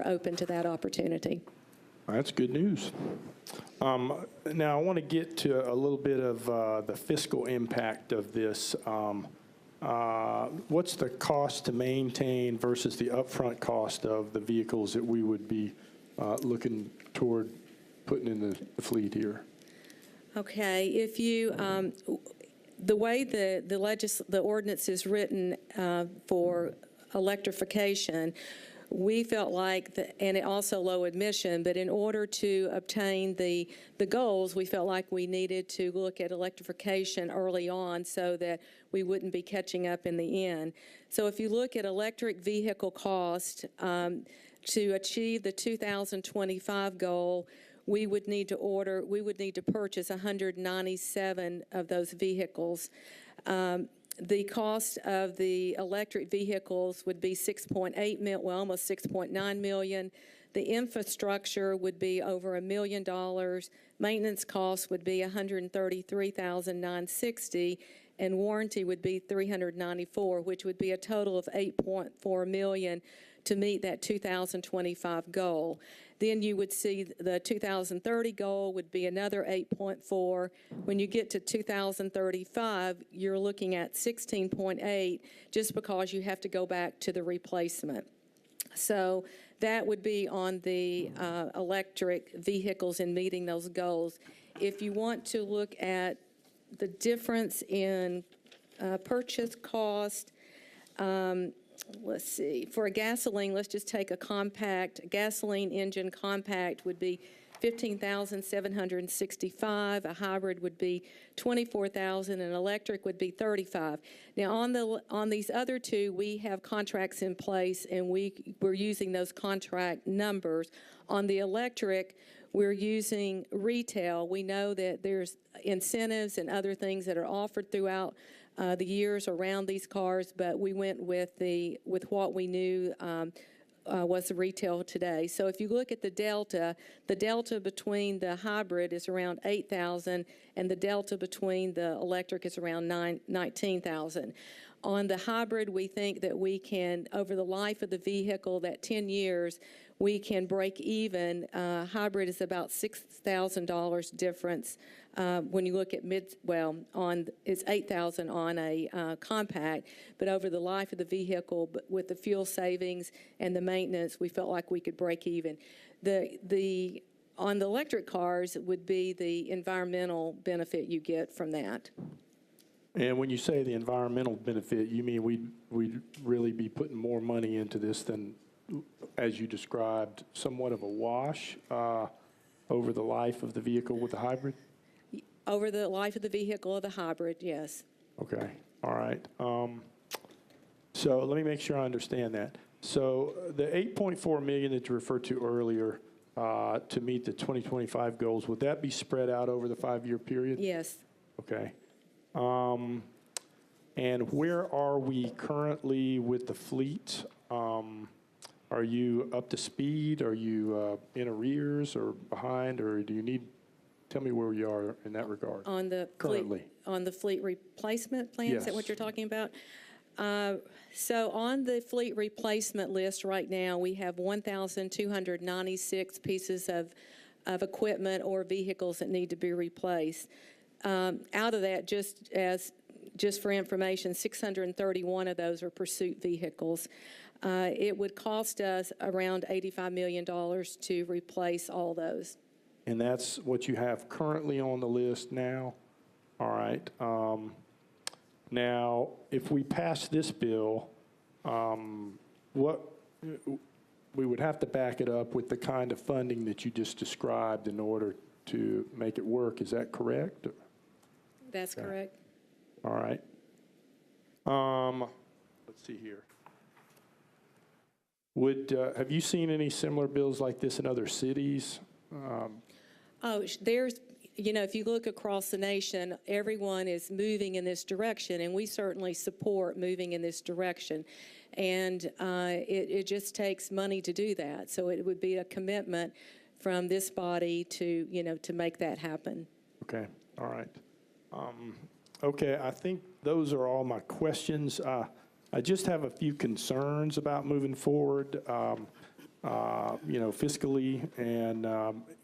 Speaker 13: open to that opportunity.
Speaker 12: That's good news. Now, I want to get to a little bit of the fiscal impact of this. What's the cost to maintain versus the upfront cost of the vehicles that we would be looking toward putting in the fleet here?
Speaker 13: Okay, if you, the way the ordinance is written for electrification, we felt like, and it also low admission, but in order to obtain the goals, we felt like we needed to look at electrification early on so that we wouldn't be catching up in the end. So if you look at electric vehicle cost, to achieve the 2025 goal, we would need to purchase 197 of those vehicles. The cost of the electric vehicles would be almost $6.9 million. The infrastructure would be over $1 million. Maintenance costs would be $133,960, and warranty would be $394, which would be a total of $8.4 million to meet that 2025 goal. Then you would see the 2030 goal would be another 8.4. When you get to 2035, you're looking at 16.8 just because you have to go back to the replacement. So that would be on the electric vehicles and meeting those goals. If you want to look at the difference in purchase cost, let's see, for a gasoline, let's just take a compact, gasoline engine compact would be $15,765. A hybrid would be $24,000, and an electric would be $35,000. Now, on these other two, we have contracts in place, and we're using those contract numbers. On the electric, we're using retail. We know that there's incentives and other things that are offered throughout the years around these cars, but we went with what we knew was the retail today. So if you look at the delta between the hybrid is around $8,000, and the delta between the electric is around $19,000. On the hybrid, we think that we can, over the life of the vehicle, that 10 years, we can break even. Hybrid is about $6,000 difference when you look at it's $8,000 on a compact, but over the life of the vehicle, with the fuel savings and the maintenance, we felt like we could break even. On the electric cars would be the environmental benefit you get from that.
Speaker 12: And when you say the environmental benefit, you mean we'd really be putting more money into this than, as you described, somewhat of a wash over the life of the vehicle with the hybrid?
Speaker 13: Over the life of the vehicle of the hybrid, yes.
Speaker 12: Okay, all right. So let me make sure I understand that. So the $8.4 million that you referred to earlier to meet the 2025 goals, would that be spread out over the 5-year period?
Speaker 13: Yes.
Speaker 12: Okay. And where are we currently with the fleet? Are you up to speed? Are you in arrears or behind, or do you need? Tell me where you are in that regard.
Speaker 13: On the
Speaker 12: currently
Speaker 13: on the fleet replacement plan,
Speaker 12: yes.
Speaker 13: Is that what you're talking about? So on the fleet replacement list right now, we have 1,296 pieces of equipment or vehicles that need to be replaced. Out of that, just for information, 631 of those are pursuit vehicles. It would cost us around $85 million to replace all those.
Speaker 12: And that's what you have currently on the list now? All right. Now, if we pass this bill, we would have to back it up with the kind of funding that you just described in order to make it work. Is that correct?
Speaker 13: That's correct.
Speaker 12: All right. Let's see here. Have you seen any similar bills like this in other cities?
Speaker 13: There's, if you look across the nation, everyone is moving in this direction, and we certainly support moving in this direction. And it just takes money to do that. So it would be a commitment from this body to make that happen.
Speaker 12: Okay. All right. Okay, I think those are all my questions. I just have a few concerns about moving forward, fiscally, and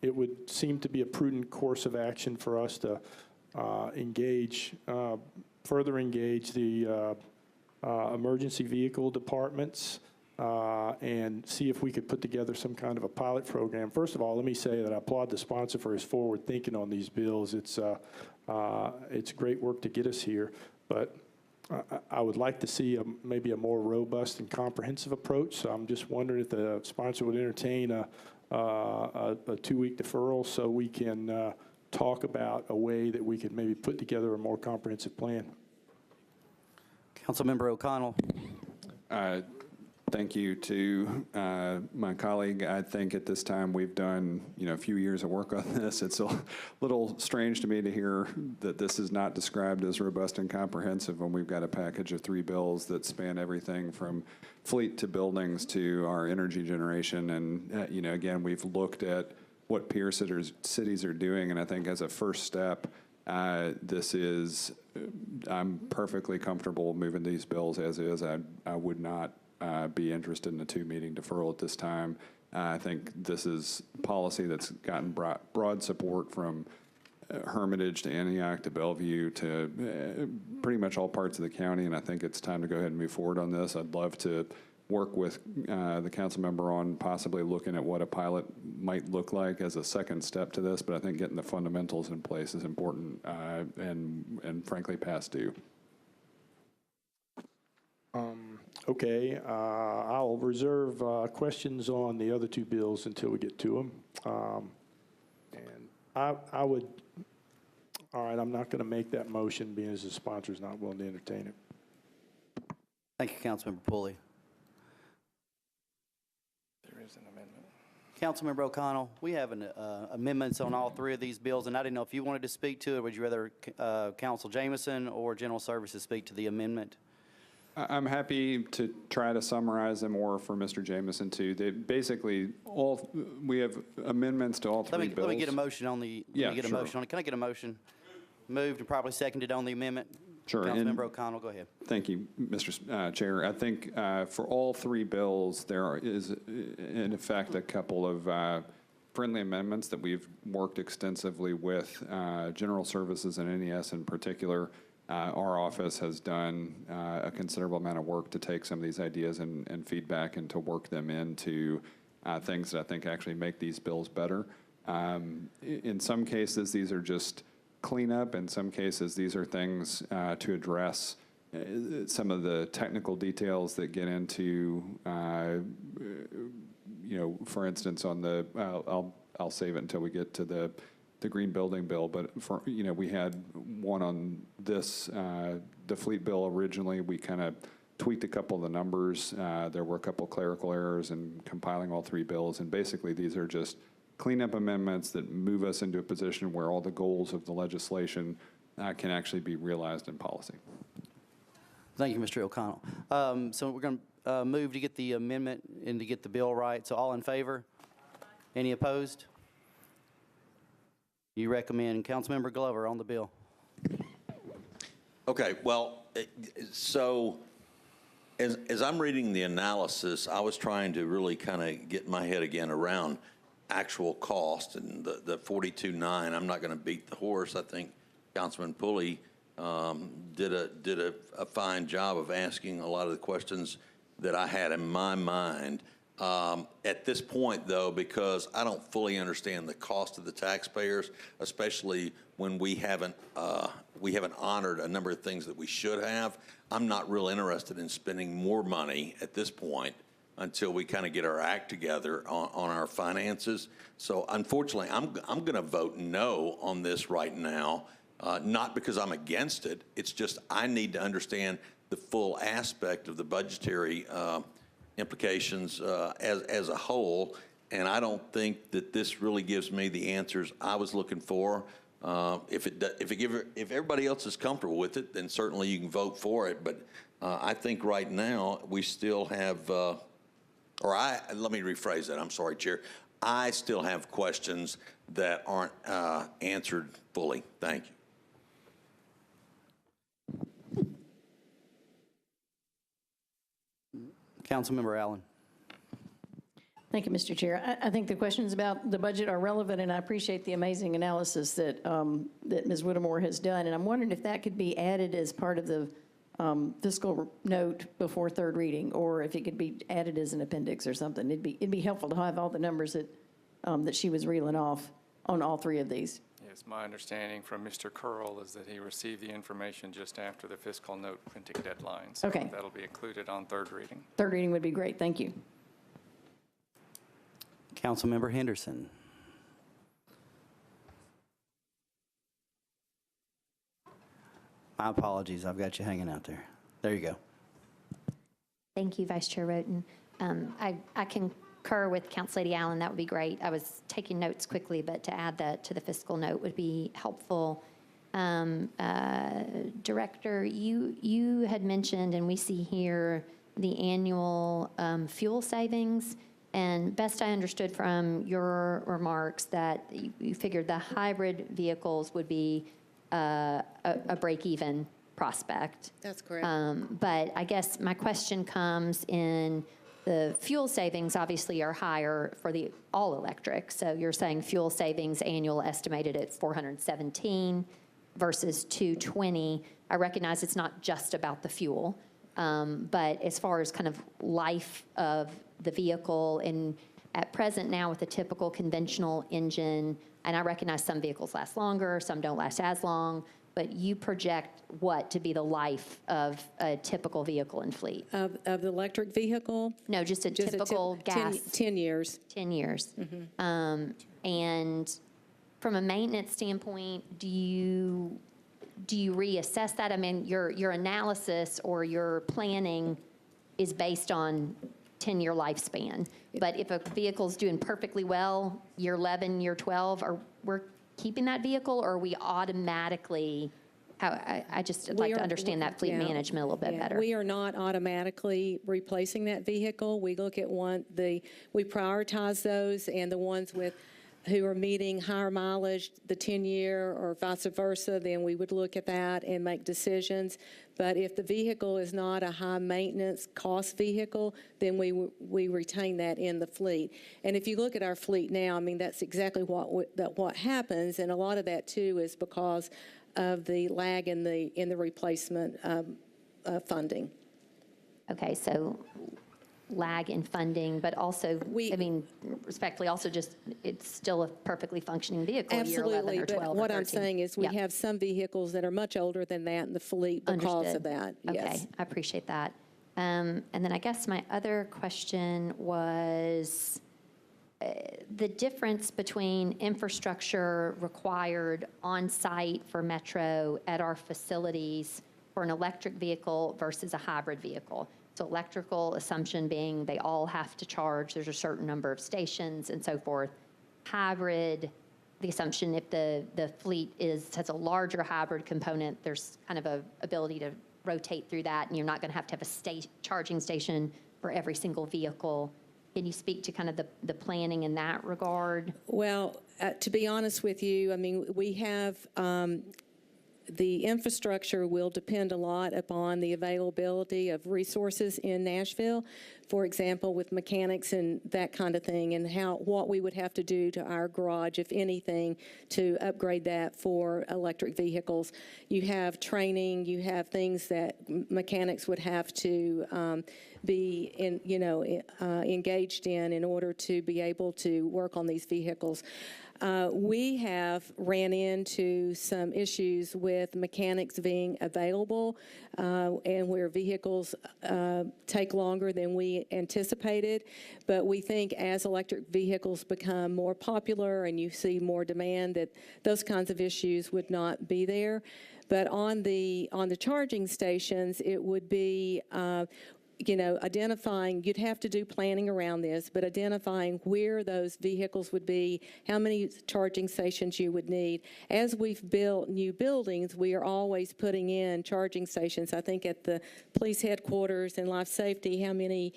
Speaker 12: it would seem to be a prudent course of action for us to further engage the emergency vehicle departments and see if we could put together some kind of a pilot program. First of all, let me say that I applaud the sponsor for his forward thinking on these bills. It's great work to get us here, but I would like to see maybe a more robust and comprehensive approach. So I'm just wondering if the sponsor would entertain a 2-week deferral so we can talk about a way that we could maybe put together a more comprehensive plan.
Speaker 1: Councilmember O'Connell.
Speaker 14: Thank you to my colleague. I think at this time we've done, a few years of work on this. It's a little strange to me to hear that this is not described as robust and comprehensive when we've got a package of 3 bills that span everything from fleet to buildings to our energy generation. And, again, we've looked at what peer cities are doing, and I think as a first step, I'm perfectly comfortable moving these bills as is. I would not be interested in a 2-meeting deferral at this time. I think this is policy that's gotten broad support from Hermitage to Antioch to Bellevue to pretty much all parts of the county, and I think it's time to go ahead and move forward on this. I'd love to work with the council member on possibly looking at what a pilot might look like as a second step to this, but I think getting the fundamentals in place is important and frankly past due.
Speaker 12: Okay, I'll reserve questions on the other two bills until we get to them. And I would, all right, I'm not going to make that motion being as the sponsor's not willing to entertain it.
Speaker 1: Thank you, Councilmember Pulley.
Speaker 3: There is an amendment.
Speaker 1: Councilmember O'Connell, we have amendments on all three of these bills, and I didn't know if you wanted to speak to it. Would you rather Council Jameson or General Services speak to the amendment?
Speaker 14: I'm happy to try to summarize them, or for Mr. Jameson too. They basically we have amendments to all three bills.
Speaker 1: Let me get a motion on the.
Speaker 14: Yeah,
Speaker 1: let me get a
Speaker 14: sure.
Speaker 1: motion on it. Can I get a motion? Moved and properly seconded on the amendment.
Speaker 14: Sure.
Speaker 1: Councilmember O'Connell, go ahead.
Speaker 14: Thank you, Mr. Chair. I think for all three bills, there is in effect a couple of friendly amendments that we've worked extensively with General Services and NES in particular. Our office has done a considerable amount of work to take some of these ideas and feedback and to work them into things that I think actually make these bills better. In some cases, these are just cleanup. In some cases, these are things to address some of the technical details that get into, for instance, on the, I'll save it until we get to the green building bill, but for, we had one on this, the fleet bill originally. We kind of tweaked a couple of the numbers. There were a couple of clerical errors in compiling all three bills, and basically these are just cleanup amendments that move us into a position where all the goals of the legislation can actually be realized in policy.
Speaker 1: Thank you, Mr. O'Connell. So we're going to move to get the amendment and to get the bill right. So all in favor? Any opposed? You recommend Councilmember Glover on the bill.
Speaker 9: Okay, well, so as I'm reading the analysis, I was trying to really kind of get my head again around actual cost and the 42.9. I'm not going to beat the horse. I think Councilman Pulley did a fine job of asking a lot of the questions that I had in my mind. At this point, though, because I don't fully understand the cost of the taxpayers, especially when we haven't honored a number of things that we should have, I'm not real interested in spending more money at this point until we kind of get our act together on our finances. So unfortunately, I'm going to vote no on this right now, not because I'm against it. It's just I need to understand the full aspect of the budgetary implications as a whole, and I don't think that this really gives me the answers I was looking for. If everybody else is comfortable with it, then certainly you can vote for it. But I think right now we still have, let me rephrase that. I'm sorry, Chair. I still have questions that aren't answered fully. Thank you.
Speaker 1: Councilmember Allen.
Speaker 8: Thank you, Mr. Chair. I think the questions about the budget are relevant, and I appreciate the amazing analysis that that Ms. Whittemore has done. And I'm wondering if that could be added as part of the fiscal note before third reading, or if it could be added as an appendix or something. It'd be helpful to have all the numbers that that she was reeling off on all three of these.
Speaker 3: Yes, my understanding from Mr. Curl is that he received the information just after the fiscal note printing deadline. So
Speaker 8: Okay.
Speaker 3: that'll be included on third reading.
Speaker 8: Third reading would be great. Thank you.
Speaker 1: Councilmember Henderson. My apologies. I've got you hanging out there. There you go.
Speaker 6: Thank you, Vice Chair Roten. I concur with Council Lady Allen. That would be great. I was taking notes quickly, but to add that to the fiscal note would be helpful. Director, you had mentioned, and we see here, the annual fuel savings. And best I understood from your remarks that you figured the hybrid vehicles would be a break-even prospect.
Speaker 13: That's correct.
Speaker 6: But I guess my question comes in the fuel savings obviously are higher for the all-electric. So you're saying fuel savings annual estimated at 417 versus 220. I recognize it's not just about the fuel, but as far as kind of life of the vehicle, and at present now with a typical conventional engine, and I recognize some vehicles last longer, some don't last as long, but you project what to be the life of a typical vehicle in fleet?
Speaker 13: Of the electric vehicle?
Speaker 6: No, just a typical gas.
Speaker 13: 10 years.
Speaker 6: 10 years. And from a maintenance standpoint, do you reassess that? I mean, your analysis or your planning is based on 10-year lifespan. But if a vehicle's doing perfectly well, year 11, year 12, we're keeping that vehicle, or are we automatically, I just like to understand that fleet management a little bit better.
Speaker 13: We are not automatically replacing that vehicle. We look at we prioritize those, and the ones who are meeting higher mileage, the 10-year or vice versa, then we would look at that and make decisions. But if the vehicle is not a high-maintenance cost vehicle, then we retain that in the fleet. And if you look at our fleet now, I mean, that's exactly what happens, and a lot of that, too, is because of the lag in the replacement funding.
Speaker 6: Okay, so lag in funding, but also, I mean, respectfully, also just, it's still a perfectly functioning vehicle, year 11 or 12 or 13.
Speaker 13: But what I'm saying is we have some vehicles that are much older than that in the fleet because of that.
Speaker 6: Okay,
Speaker 13: Yes.
Speaker 6: I appreciate that. And then I guess my other question was the difference between infrastructure required on-site for Metro at our facilities for an electric vehicle versus a hybrid vehicle. So electrical assumption being they all have to charge, there's a certain number of stations and so forth. Hybrid, the assumption if the fleet has a larger hybrid component, there's kind of a ability to rotate through that, and you're not going to have a charging station for every single vehicle. Can you speak to kind of the planning in that regard?
Speaker 13: Well, to be honest with you, I mean, we have the infrastructure will depend a lot upon the availability of resources in Nashville, for example, with mechanics and that kind of thing, and what we would have to do to our garage, if anything, to upgrade that for electric vehicles. You have training, you have things that mechanics would have to be engaged in order to be able to work on these vehicles. We have ran into some issues with mechanics being available and where vehicles take longer than we anticipated. But we think as electric vehicles become more popular and you see more demand, that those kinds of issues would not be there. But on the charging stations, it would be identifying, you'd have to do planning around this, but identifying where those vehicles would be, how many charging stations you would need. As we've built new buildings, we are always putting in charging stations. I think at the police headquarters and life safety, how many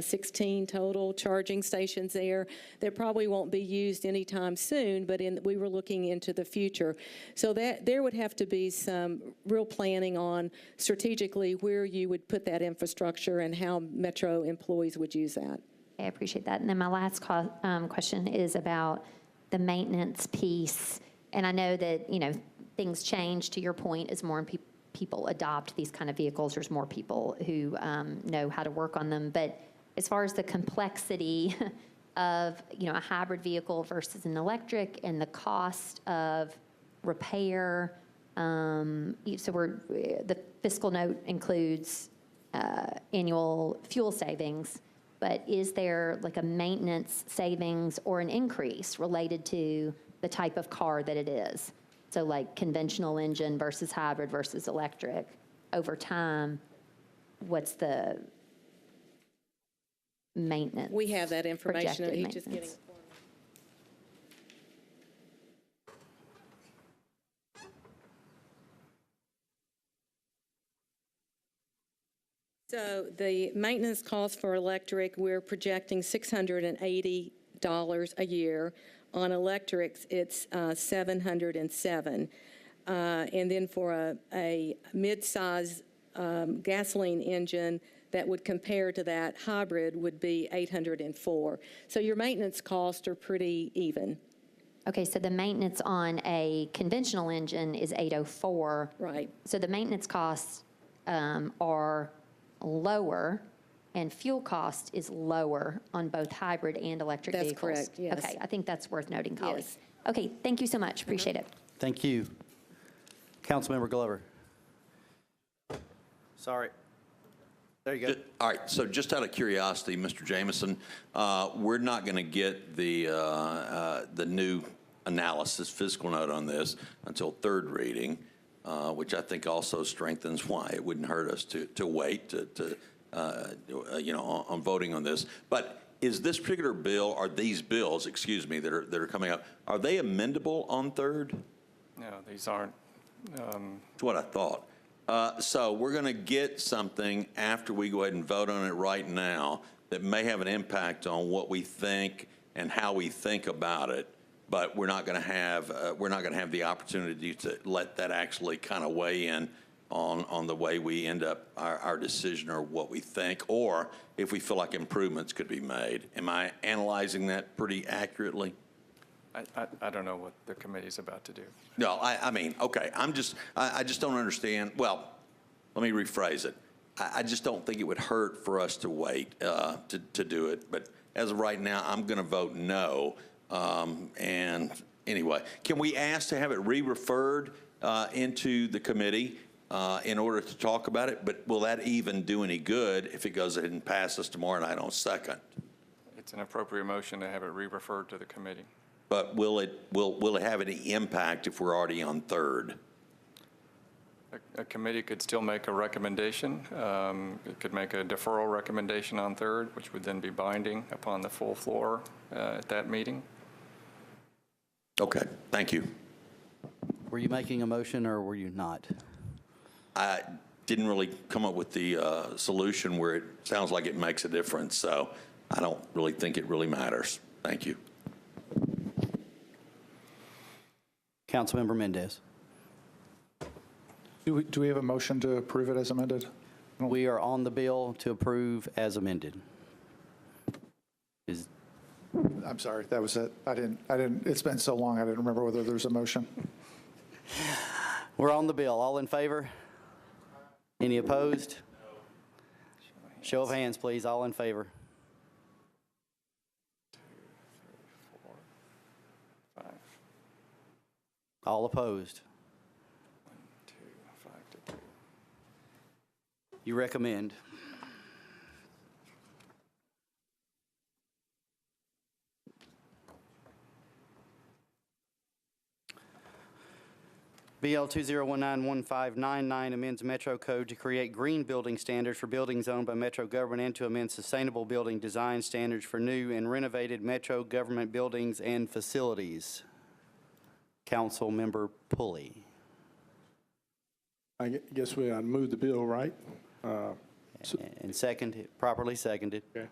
Speaker 13: 16 total charging stations there that probably won't be used anytime soon, but we were looking into the future. So that there would have to be some real planning on strategically where you would put that infrastructure and how Metro employees would use that.
Speaker 6: I appreciate that. And then my last question is about the maintenance piece. And I know that, things change, to your point, as more people adopt these kind of vehicles. There's more people who know how to work on them. But as far as the complexity of, a hybrid vehicle versus an electric and the cost of repair, so the fiscal note includes annual fuel savings, but is there like a maintenance savings or an increase related to the type of car that it is? So like conventional engine versus hybrid versus electric, over time, what's the maintenance?
Speaker 13: We have that information.
Speaker 6: projected
Speaker 13: He's just getting
Speaker 6: maintenance?
Speaker 13: it for me. So the maintenance cost for electric, we're projecting $680 a year. On electrics, it's $707. And then for a mid-size gasoline engine, that would compare to that hybrid would be $804. So your maintenance costs are pretty even.
Speaker 6: Okay, so the maintenance on a conventional engine is 804.
Speaker 13: Right.
Speaker 6: So the maintenance costs are lower, and fuel cost is lower on both hybrid and electric
Speaker 13: That's
Speaker 6: vehicles.
Speaker 13: correct, yes.
Speaker 6: Okay, I think that's worth noting, colleagues.
Speaker 13: Yes.
Speaker 6: Okay, thank you so much, appreciate it.
Speaker 1: Thank you. Councilmember Glover. Sorry. There you go.
Speaker 9: All right, so just out of curiosity, Mr. Jameson, we're not going to get the new analysis fiscal note on this until third reading, which I think also strengthens why it wouldn't hurt us to wait on voting on this. But is this particular bill, or these bills, excuse me, that are coming up, are they amendable on third?
Speaker 3: No, these aren't.
Speaker 9: That's what I thought. So we're going to get something after we go ahead and vote on it right now that may have an impact on what we think and how we think about it, but we're not going to have the opportunity to let that actually kind of weigh in on the way we end up our decision or what we think, or if we feel like improvements could be made. Am I analyzing that pretty accurately?
Speaker 3: I don't know what the committee's about to do.
Speaker 9: No, I mean, okay, I just don't understand. Well, let me rephrase it. I just don't think it would hurt for us to wait to do it. But as of right now, I'm going to vote no. And anyway, can we ask to have it re-referred into the committee in order to talk about it? But will that even do any good if it goes ahead and passes tomorrow night on second?
Speaker 3: It's an appropriate motion to have it re-referred to the committee.
Speaker 9: But will it have any impact if we're already on third?
Speaker 3: A committee could still make a recommendation. It could make a deferral recommendation on third, which would then be binding upon the full floor at that meeting.
Speaker 9: Okay, thank you.
Speaker 1: Were you making a motion or were you not?
Speaker 9: I didn't really come up with the solution where it sounds like it makes a difference, so I don't really think it really matters. Thank you.
Speaker 1: Councilmember Mendez.
Speaker 7: Do we have a motion to approve it as amended?
Speaker 1: We are on the bill to approve as amended.
Speaker 7: I'm sorry, that was it. I didn't, it's been so long, I didn't remember whether there's a motion.
Speaker 1: We're on the bill. All in favor? Any opposed? Show of hands, please. All in favor?
Speaker 3: 2, 3, 4, 5.
Speaker 1: All opposed?
Speaker 3: 1, 2, 5 to 2.
Speaker 1: You recommend. BL 2019-1599 amends Metro Code to create green building standards for buildings owned by Metro government and to amend sustainable building design standards for new and renovated Metro government buildings and facilities. Councilmember Pulley.
Speaker 12: I guess we ought to move the bill, right?
Speaker 1: And second, properly seconded.
Speaker 12: Okay.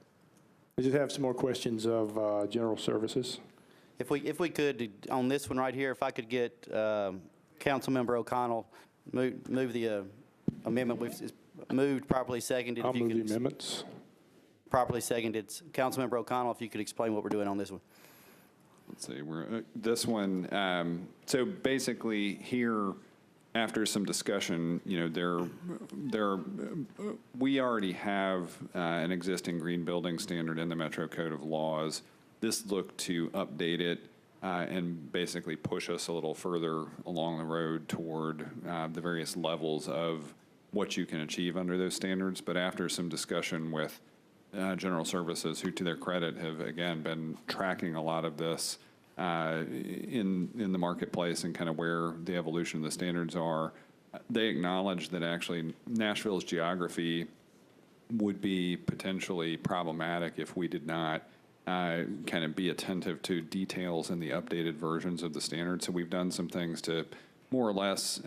Speaker 12: I just have some more questions of General Services.
Speaker 1: If we could, on this one right here, if I could get Councilmember O'Connell, move the amendment. We've moved, properly seconded.
Speaker 12: I'll move the amendments.
Speaker 1: Properly seconded. Councilmember O'Connell, if you could explain what we're doing on this one.
Speaker 14: Let's see, this one, so basically here, after some discussion, we already have an existing green building standard in the Metro Code of Laws. This looked to update it and basically push us a little further along the road toward the various levels of what you can achieve under those standards. But after some discussion with General Services, who to their credit have again been tracking a lot of this in the marketplace and kind of where the evolution of the standards are, they acknowledge that actually Nashville's geography would be potentially problematic if we did not kind of be attentive to details in the updated versions of the standard. So we've done some things to more or less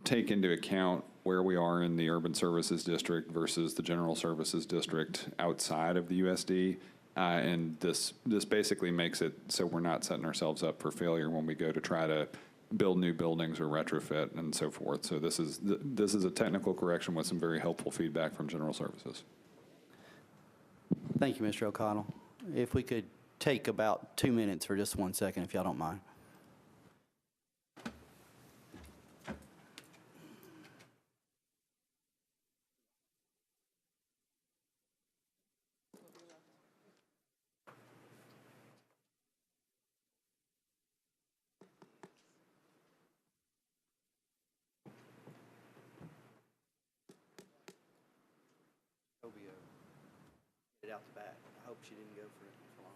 Speaker 14: take into account where we are in the urban services district versus the general services district outside of the USD. And this basically makes it so we're not setting ourselves up for failure when we go to try to build new buildings or retrofit and so forth. So this is a technical correction with some very helpful feedback from General Services.
Speaker 1: Thank you, Mr. O'Connell. If we could take about 2 minutes for just 1 second, if y'all don't mind. Get out the back. I hope she didn't go for long.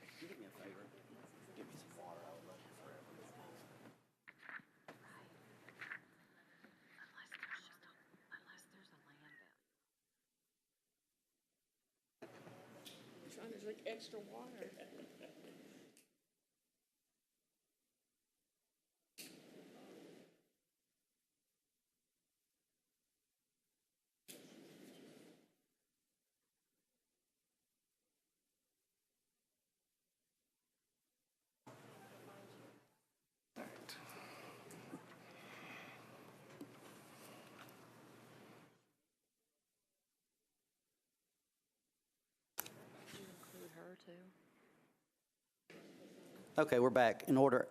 Speaker 1: Can you do me a favor? Give me some water. I would love it forever.
Speaker 13: Trying to drink extra water.
Speaker 1: Okay, we're back. In order,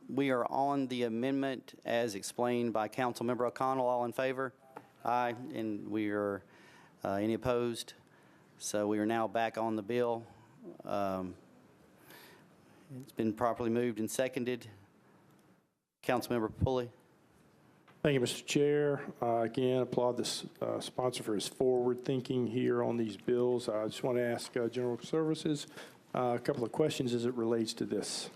Speaker 1: we are on the amendment as explained by Councilmember O'Connell. All in favor? Aye. And we are, any opposed? So we are now back on the bill. It's been properly moved and seconded. Councilmember Pulley.
Speaker 12: Thank you, Mr. Chair. Again, applaud the sponsor for his forward thinking here on these bills. I just want to ask General Services a couple of questions as it relates to this.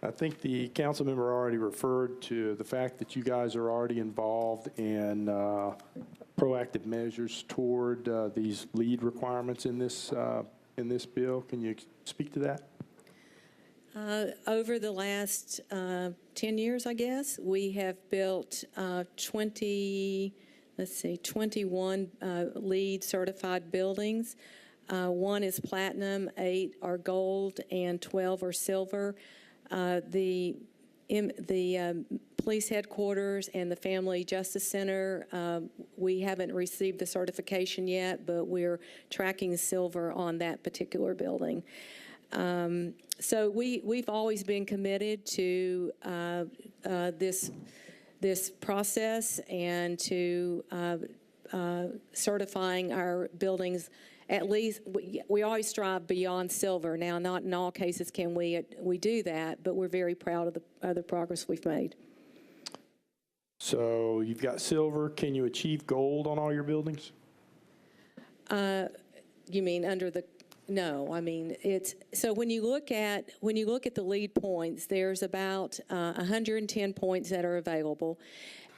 Speaker 12: I think the council member already referred to the fact that you guys are already involved in proactive measures toward these lead requirements in this bill. Can you speak to that?
Speaker 13: Over the last 10 years, I guess, we have built 21 LEED certified buildings. 1 is platinum, 8 are gold, and 12 are silver. The police headquarters and the Family Justice Center, we haven't received the certification yet, but we're tracking silver on that particular building. So we've always been committed to this process and to certifying our buildings. At least we always strive beyond silver. Now, not in all cases can we do that, but we're very proud of the progress we've made.
Speaker 12: So you've got silver. Can you achieve gold on all your buildings?
Speaker 13: You mean under the? No, I mean it's so when you look at the LEED points, there's about 110 points that are available,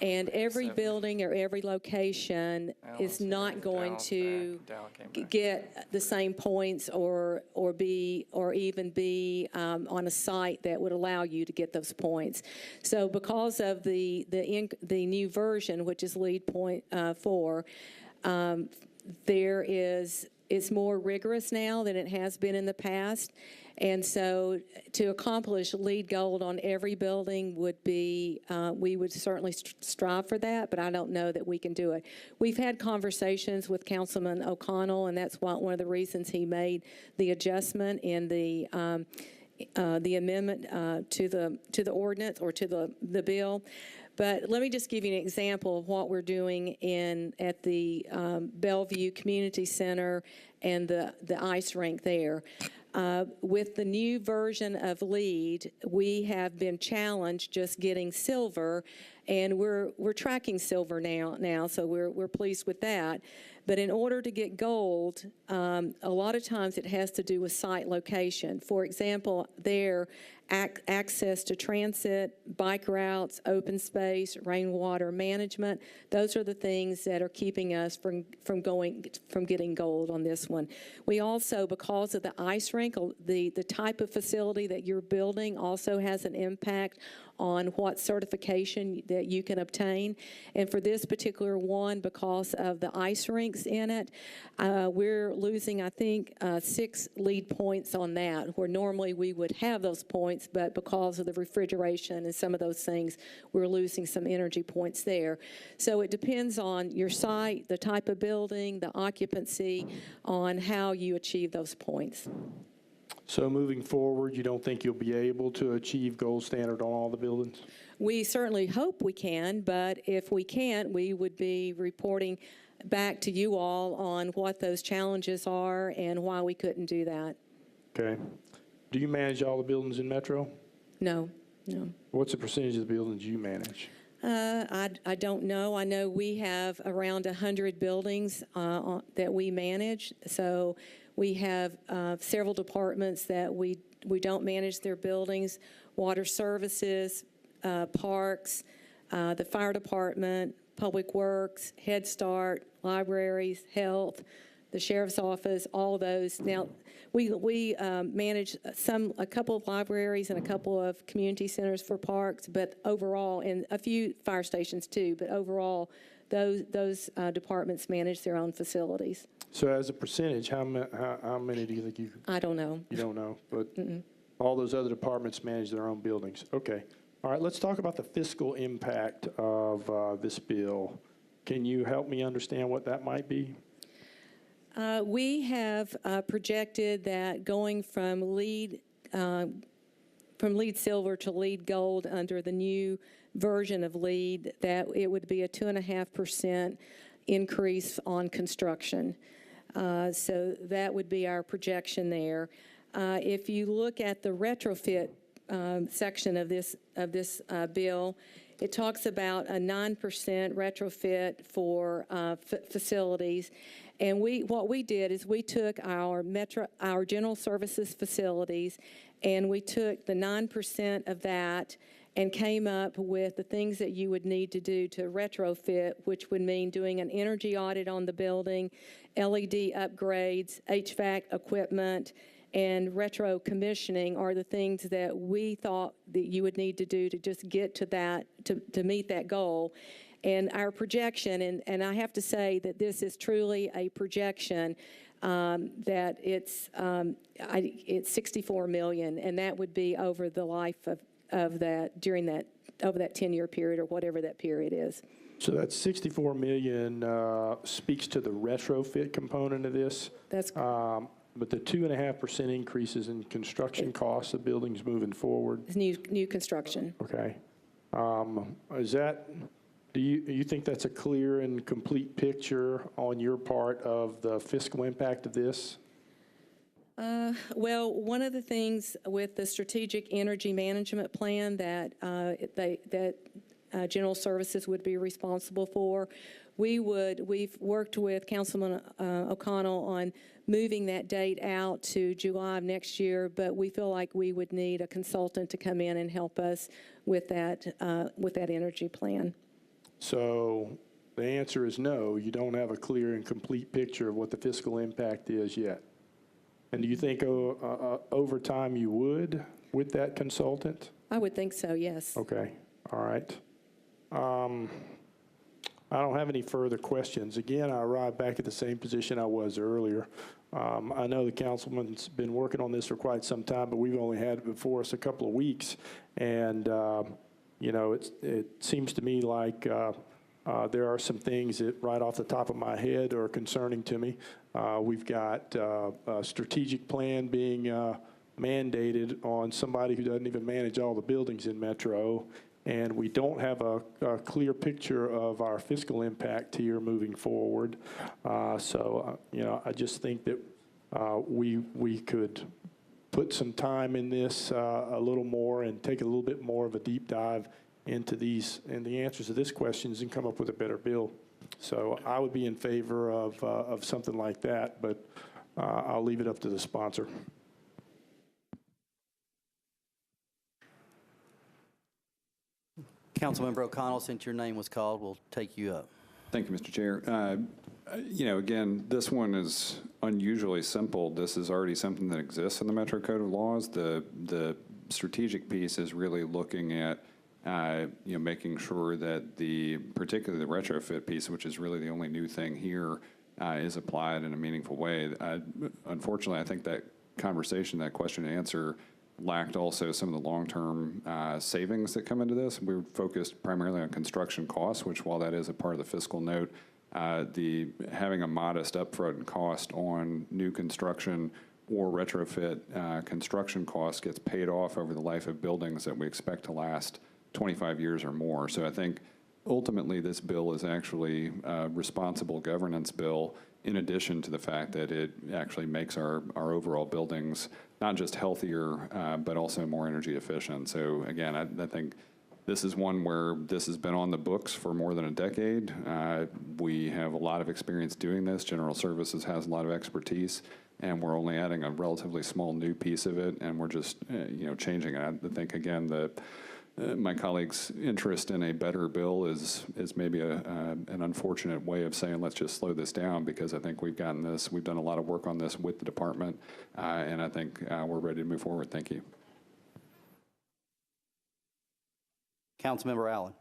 Speaker 13: and every building or every location is not going to get the same points or even be on a site that would allow you to get those points. So because of the new version, which is LEED point 4, it's more rigorous now than it has been in the past. And so to accomplish LEED Gold on every building would be, we would certainly strive for that, but I don't know that we can do it. We've had conversations with Councilman O'Connell, and that's one of the reasons he made the adjustment in the amendment to the ordinance or to the bill. But let me just give you an example of what we're doing at the Bellevue Community Center and the ice rink there. With the new version of LEED, we have been challenged just getting silver, and we're tracking silver now, so we're pleased with that. But in order to get gold, a lot of times it has to do with site location. For example, access to transit, bike routes, open space, rainwater management, those are the things that are keeping us from getting gold on this one. We also, because of the ice rink, the type of facility that you're building also has an impact on what certification that you can obtain. And for this particular one, because of the ice rinks in it, we're losing, I think, 6 lead points on that, where normally we would have those points, but because of the refrigeration and some of those things, we're losing some energy points there. So it depends on your site, the type of building, the occupancy, on how you achieve those points.
Speaker 12: So moving forward, you don't think you'll be able to achieve gold standard on all the buildings?
Speaker 13: We certainly hope we can, but if we can't, we would be reporting back to you all on what those challenges are and why we couldn't do that.
Speaker 12: Okay. Do you manage all the buildings in Metro?
Speaker 13: No, no.
Speaker 12: What's the percentage of the buildings you manage?
Speaker 13: I don't know. I know we have around 100 buildings that we manage. So we have several departments that we don't manage their buildings: water services, parks, the fire department, public works, Head Start, libraries, health, the sheriff's office, all of those. Now, we manage a couple of libraries and a couple of community centers for parks, but overall, and a few fire stations too, but overall, those departments manage their own facilities.
Speaker 12: So as a percentage, how many do you think you?
Speaker 13: I don't know.
Speaker 12: You don't know, but all those other departments manage their own buildings. Okay. All right, let's talk about the fiscal impact of this bill. Can you help me understand what that might be?
Speaker 13: We have projected that going from lead silver to lead gold under the new version of lead, that it would be a 2.5% increase on construction. So that would be our projection there. If you look at the retrofit section of this bill, it talks about a 9% retrofit for facilities. And what we did is we took our general services facilities, and we took the 9% of that and came up with the things that you would need to do to retrofit, which would mean doing an energy audit on the building, LED upgrades, HVAC equipment, and retro commissioning are the things that we thought that you would need to do to just get to that, to meet that goal. And our projection, and I have to say that this is truly a projection, that it's $64 million, and that would be over the life of that, over that 10-year period or whatever that period is.
Speaker 12: So that $64 million speaks to the retrofit component of this.
Speaker 13: That's
Speaker 12: but the 2.5% increases in construction costs of buildings moving forward.
Speaker 13: It's new construction.
Speaker 12: Okay. Is that? Do you think that's a clear and complete picture on your part of the fiscal impact of this?
Speaker 13: Well, one of the things with the strategic energy management plan that General Services would be responsible for, we've worked with Councilman O'Connell on moving that date out to July of next year, but we feel like we would need a consultant to come in and help us with that energy plan.
Speaker 12: So the answer is no, you don't have a clear and complete picture of what the fiscal impact is yet. And do you think over time you would with that consultant?
Speaker 13: I would think so, yes.
Speaker 12: Okay, all right. I don't have any further questions. Again, I arrive back at the same position I was earlier. I know the councilman's been working on this for quite some time, but we've only had it before us a couple of weeks. And, you know, it seems to me like there are some things that right off the top of my head are concerning to me. We've got a strategic plan being mandated on somebody who doesn't even manage all the buildings in Metro. And we don't have a clear picture of our fiscal impact here moving forward. You know, I just think that we could put some time in this a little more and take a little bit more of a deep dive into these and the answers to these questions and come up with a better bill. So I would be in favor of something like that, but I'll leave it up to the sponsor.
Speaker 1: Councilmember O'Connell, since your name was called, we'll take you up.
Speaker 14: Thank you, Mr. Chair. You know, again, this one is unusually simple. This is already something that exists in the Metro Code of Laws. The strategic piece is really looking at making sure that particularly the retrofit piece, which is really the only new thing here, is applied in a meaningful way. Unfortunately, I think that conversation, that question and answer, lacked also some of the long-term savings that come into this. We were focused primarily on construction costs, which, while that is a part of the fiscal note, having a modest upfront cost on new construction or retrofit construction costs gets paid off over the life of buildings that we expect to last 25 years or more. So I think ultimately this bill is actually a responsible governance bill, in addition to the fact that it actually makes our overall buildings not just healthier, but also more energy efficient. So again, I think this is one where this has been on the books for more than a decade. We have a lot of experience doing this. General Services has a lot of expertise, and we're only adding a relatively small new piece of it, and we're just changing it. I think, again, my colleague's interest in a better bill is maybe an unfortunate way of saying let's just slow this down, because I think we've done a lot of work on this with the department, and I think we're ready to move forward. Thank you.
Speaker 1: Councilmember Allen.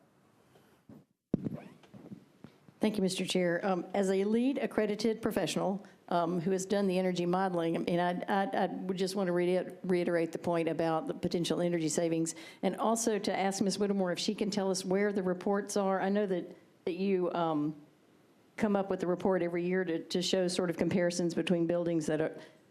Speaker 8: Thank you, Mr. Chair. As a lead accredited professional who has done the energy modeling, and I would just want to reiterate the point about the potential energy savings, and also to ask Ms. Whittemore if she can tell us where the reports are. I know that you come up with the report every year to show sort of comparisons between buildings that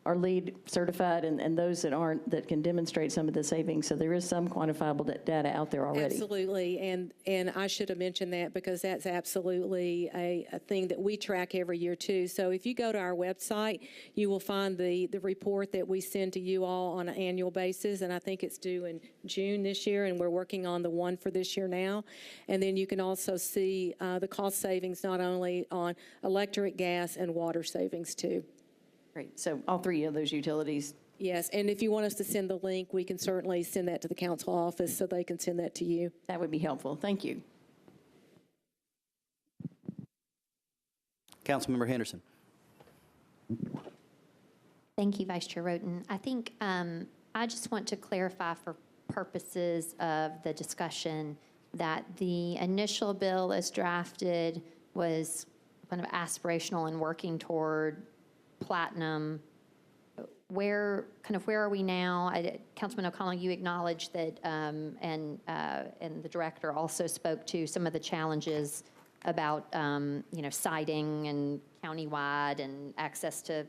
Speaker 8: are LEED certified and those that aren't, that can demonstrate some of the savings. So there is some quantifiable data out there already.
Speaker 13: Absolutely, and I should have mentioned that because that's absolutely a thing that we track every year too. So if you go to our website, you will find the report that we send to you all on an annual basis, and I think it's due in June this year, and we're working on the one for this year now. And then you can also see the cost savings not only on electric, gas, and water savings too.
Speaker 8: Great. So all three of those utilities.
Speaker 13: Yes, and if you want us to send the link, we can certainly send that to the council office so they can send that to you.
Speaker 8: That would be helpful. Thank you.
Speaker 1: Councilmember Henderson.
Speaker 6: Thank you, Vice Chair Roten. I think I just want to clarify for purposes of the discussion that the initial bill as drafted was kind of aspirational and working toward platinum. Where are we now? Councilman O'Connell, you acknowledged that, and the director also spoke to some of the challenges about, siting and countywide and access to,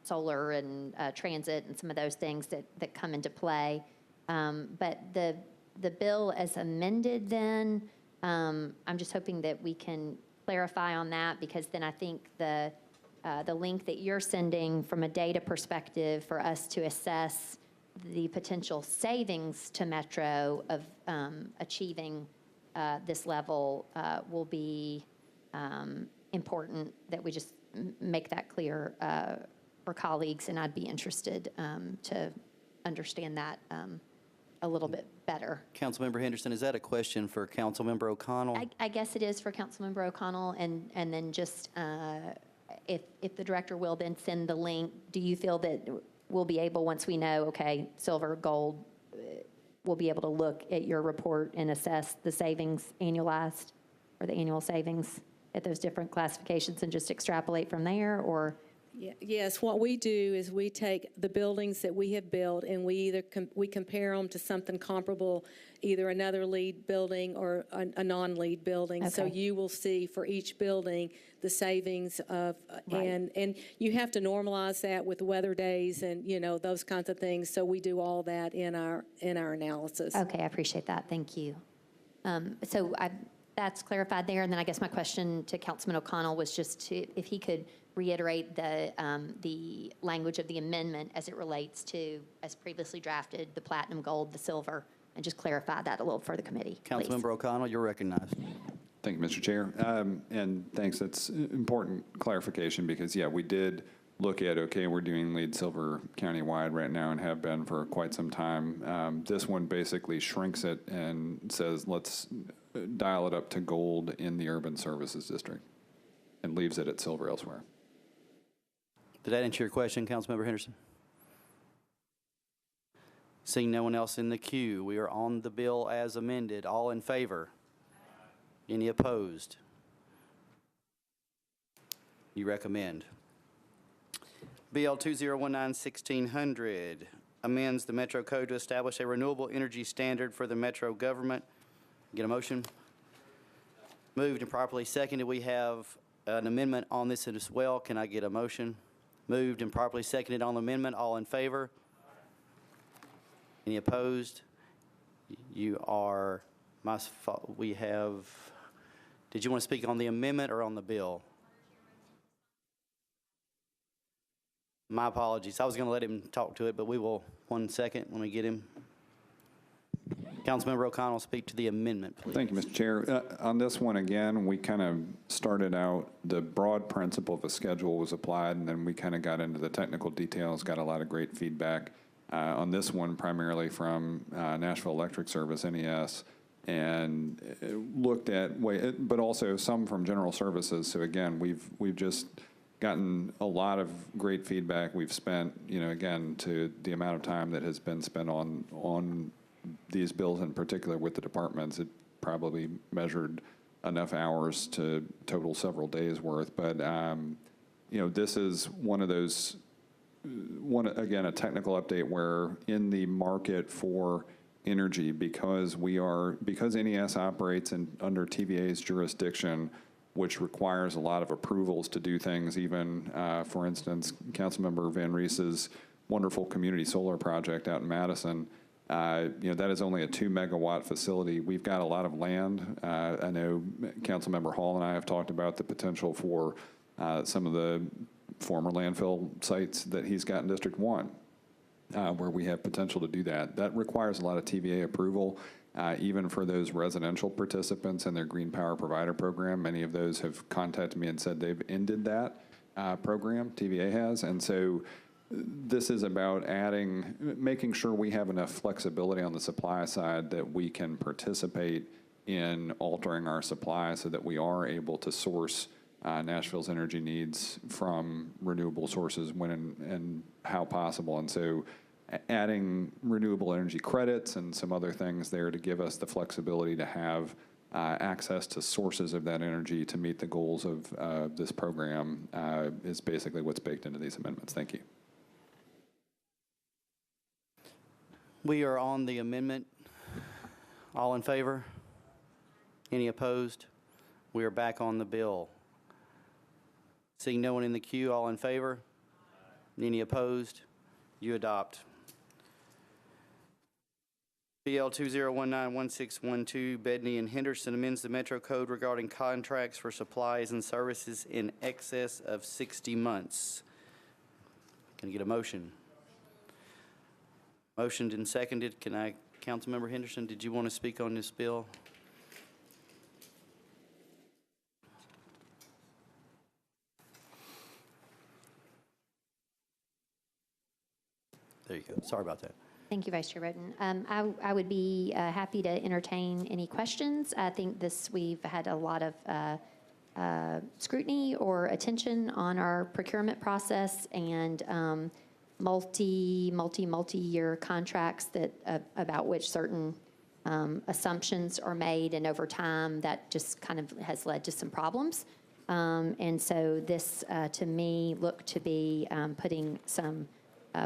Speaker 6: solar and transit and some of those things that come into play. But the bill as amended then, I'm just hoping that we can clarify on that, because then I think the link that you're sending from a data perspective for us to assess the potential savings to Metro of achieving this level will be important, that we just make that clear for colleagues, and I'd be interested to understand that a little bit better.
Speaker 1: Councilmember Henderson, is that a question for Councilmember O'Connell?
Speaker 6: I guess it is for Councilmember O'Connell, and then just if the director will then send the link, do you feel that we'll be able, once we know, okay, silver, gold, we'll be able to look at your report and assess the savings annualized, or the annual savings at those different classifications, and just extrapolate from there, or?
Speaker 13: Yes, what we do is we take the buildings that we have built and we compare them to something comparable, either another LEED building or a non-LEED building. Okay. So you will see for each building the savings of, right. and you have to normalize that with weather days and those kinds of things. So we do all that in our analysis.
Speaker 6: Okay, I appreciate that. Thank you. So that's clarified there, and then I guess my question to Councilman O'Connell was just if he could reiterate the language of the amendment as it relates to, as previously drafted, the platinum, gold, the silver, and just clarify that a little for the committee.
Speaker 1: Councilmember O'Connell, you're recognized.
Speaker 14: Thank you, Mr. Chair. And thanks. That's important clarification, because, yeah, we did look at, okay, we're doing LEED silver countywide right now and have been for quite some time. This one basically shrinks it and says, let's dial it up to gold in the urban services district, and leaves it at silver elsewhere.
Speaker 1: Did that answer your question, Councilmember Henderson? Seeing no one else in the queue, we are on the bill as amended. All in favor? Any opposed? You recommend. BL 2019-1600 amends the Metro Code to establish a renewable energy standard for the Metro government. Get a motion? Moved and properly seconded. We have an amendment on this as well. Can I get a motion? Moved and properly seconded on the amendment. All in favor? Any opposed? You are, we have, did you want to speak on the amendment or on the bill? My apologies. I was going to let him talk to it, but we will, 1 second, let me get him. Councilmember O'Connell, speak to the amendment, please.
Speaker 14: Thank you, Mr. Chair. On this one, again, we kind of started out, the broad principle of a schedule was applied, and then we kind of got into the technical details, got a lot of great feedback on this one, primarily from Nashville Electric Service, NES, and looked at, but also some from General Services. So again, we've just gotten a lot of great feedback. We've spent, again, to the amount of time that has been spent on these bills in particular with the departments, it probably measured enough hours to total several days worth. But, this is one of those, again, a technical update where in the market for energy, because NES operates under TVA's jurisdiction, which requires a lot of approvals to do things, even, for instance, Councilmember Van Reese's wonderful community solar project out in Madison. That is only a 2-megawatt facility. We've got a lot of land. I know Councilmember Hall and I have talked about the potential for some of the former landfill sites that he's got in District 1, where we have potential to do that. That requires a lot of TVA approval. Even for those residential participants in their Green Power Provider Program, many of those have contacted me and said they've ended that program, TVA has. And so this is about making sure we have enough flexibility on the supply side that we can participate in altering our supply so that we are able to source Nashville's energy needs from renewable sources when and how possible. And so adding renewable energy credits and some other things there to give us the flexibility to have access to sources of that energy to meet the goals of this program is basically what's baked into these amendments. Thank you.
Speaker 1: We are on the amendment. All in favor? Any opposed? We are back on the bill. Seeing no one in the queue, all in favor? Any opposed? You adopt. BL 2019-1612, Bedney and Henderson amends the Metro Code regarding contracts for supplies and services in excess of 60 months. Can I get a motion? Motioned and seconded. Councilmember Henderson, did you want to speak on this bill? There you go. Sorry about that.
Speaker 6: Thank you, Vice Chair Bowden. I would be happy to entertain any questions. I think we've had a lot of scrutiny or attention on our procurement process and multi-year contracts about which certain assumptions are made, and over time that just kind of has led to some problems. And so this, to me, looked to be putting some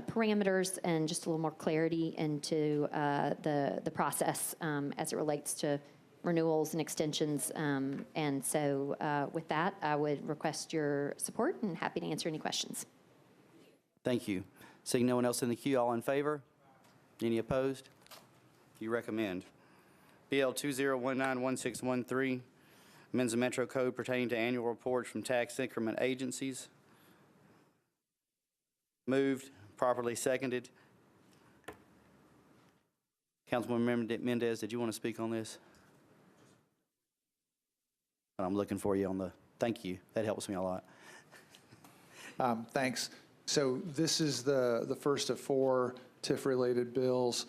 Speaker 6: parameters and just a little more clarity into the process as it relates to renewals and extensions. And so with that, I would request your support and happy to answer any questions.
Speaker 1: Thank you. Seeing no one else in the queue, all in favor? Any opposed? You recommend. BL 2019-1613 amends the Metro Code pertaining to annual reports from tax increment agencies. Moved. Properly seconded. Councilwoman Mendez, did you want to speak on this? I'm looking for you on the, thank you. That helps me a lot.
Speaker 7: Thanks. So this is the first of 4 TIF-related bills.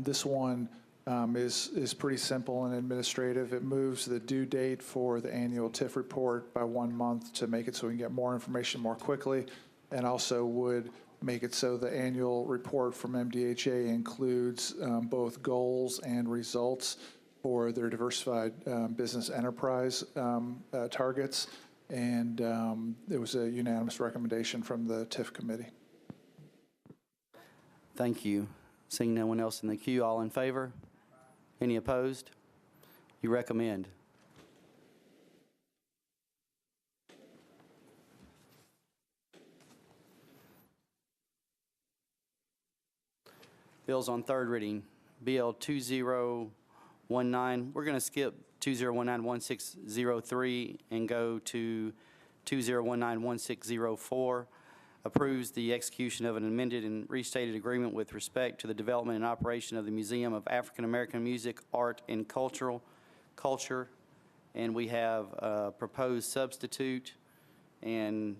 Speaker 7: This one is pretty simple and administrative. It moves the due date for the annual TIF report by 1 month to make it so we can get more information more quickly, and also would make it so the annual report from MDHA includes both goals and results for their diversified business enterprise targets. And it was a unanimous recommendation from the TIF committee.
Speaker 1: Thank you. Seeing no one else in the queue, all in favor? Any opposed? You recommend. Bills on third reading. BL 2019. We're going to skip 2019-1603 and go to 2019-1604. Approves the execution of an amended and restated agreement with respect to the development and operation of the Museum of African American Music, Art, and Culture. And we have a proposed substitute and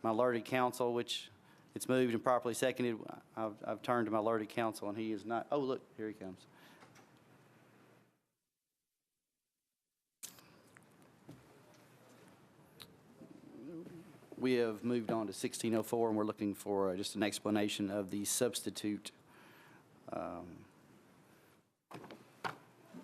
Speaker 1: my alerted counsel, which it's moved and properly seconded. I've turned to my alerted counsel, and he is not. Oh, look, here he comes. We have moved on to 1604, and we're looking for just an explanation of the substitute.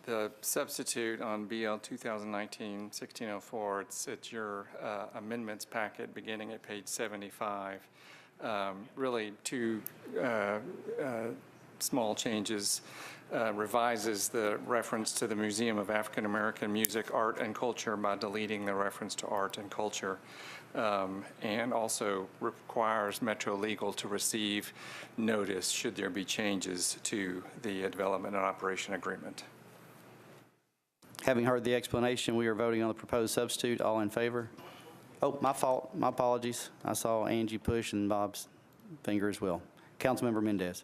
Speaker 3: The substitute on BL 2019-1604, it's at your amendments packet beginning at page 75. Really two small changes. Revises the reference to the Museum of African American Music, Art, and Culture by deleting the reference to art and culture. And also requires Metro Legal to receive notice should there be changes to the development and operation agreement.
Speaker 1: Having heard the explanation, we are voting on the proposed substitute. All in favor? Oh, my fault. My apologies. I saw Angie push and Bob's finger as well. Councilmember Mendez.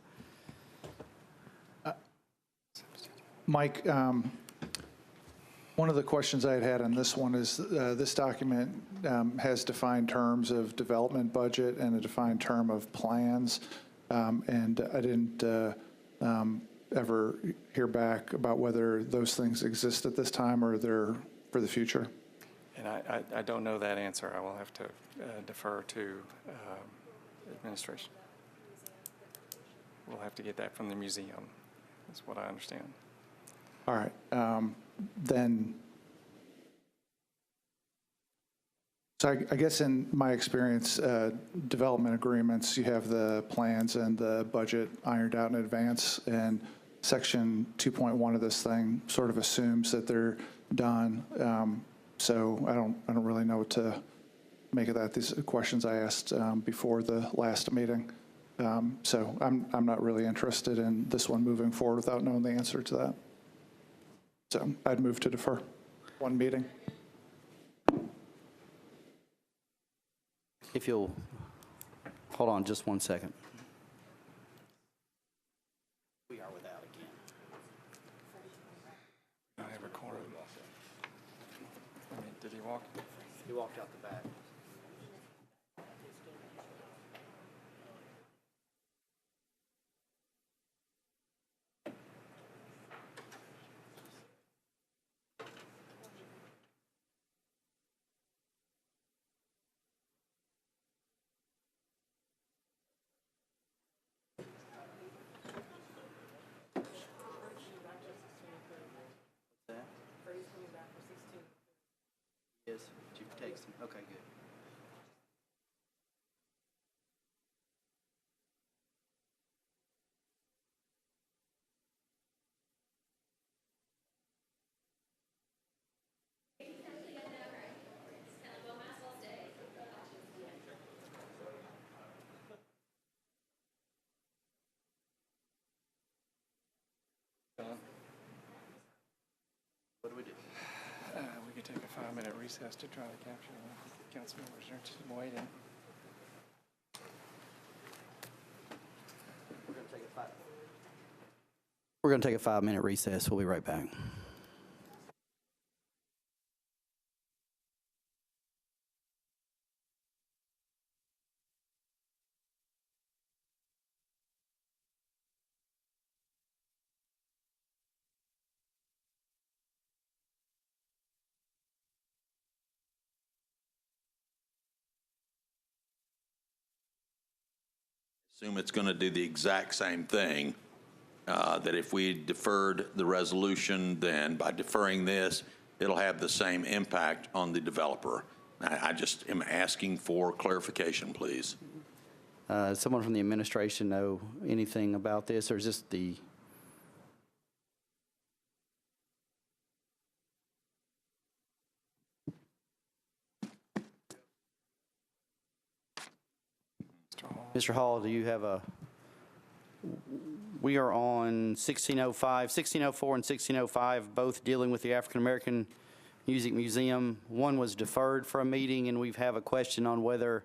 Speaker 7: Mike, one of the questions I had on this one is this document has defined terms of development budget and a defined term of plans. And I didn't ever hear back about whether those things exist at this time or they're for the future.
Speaker 3: And I don't know that answer. I will have to defer to administration. We'll have to get that from the museum, is what I understand.
Speaker 7: All right. Then, so I guess in my experience, development agreements, you have the plans and the budget ironed out in advance, and section 2.1 of this thing sort of assumes that they're done. So I don't really know what to make of that. These are questions I asked before the last meeting. So I'm not really interested in this one moving forward without knowing the answer to that. So I'd move to defer one meeting.
Speaker 1: If you'll hold on just 1 second. We are without again.
Speaker 3: I have a quorum. I mean, did he walk?
Speaker 1: He walked out the back. Yes, you text him. Okay, good. What do we do?
Speaker 3: We could take a 5-minute recess to try to capture the council members. They're just waiting.
Speaker 1: We're going to take a 5-minute recess. We'll be right back.
Speaker 9: assume it's going to do the exact same thing, that if we deferred the resolution, then by deferring this, it'll have the same impact on the developer. I just am asking for clarification, please.
Speaker 1: Does someone from the administration know anything about this, or is this the? Mr. Hall, do you have a? We are on 1605, 1604 and 1605, both dealing with the African American Music Museum. One was deferred for a meeting, and we have a question on whether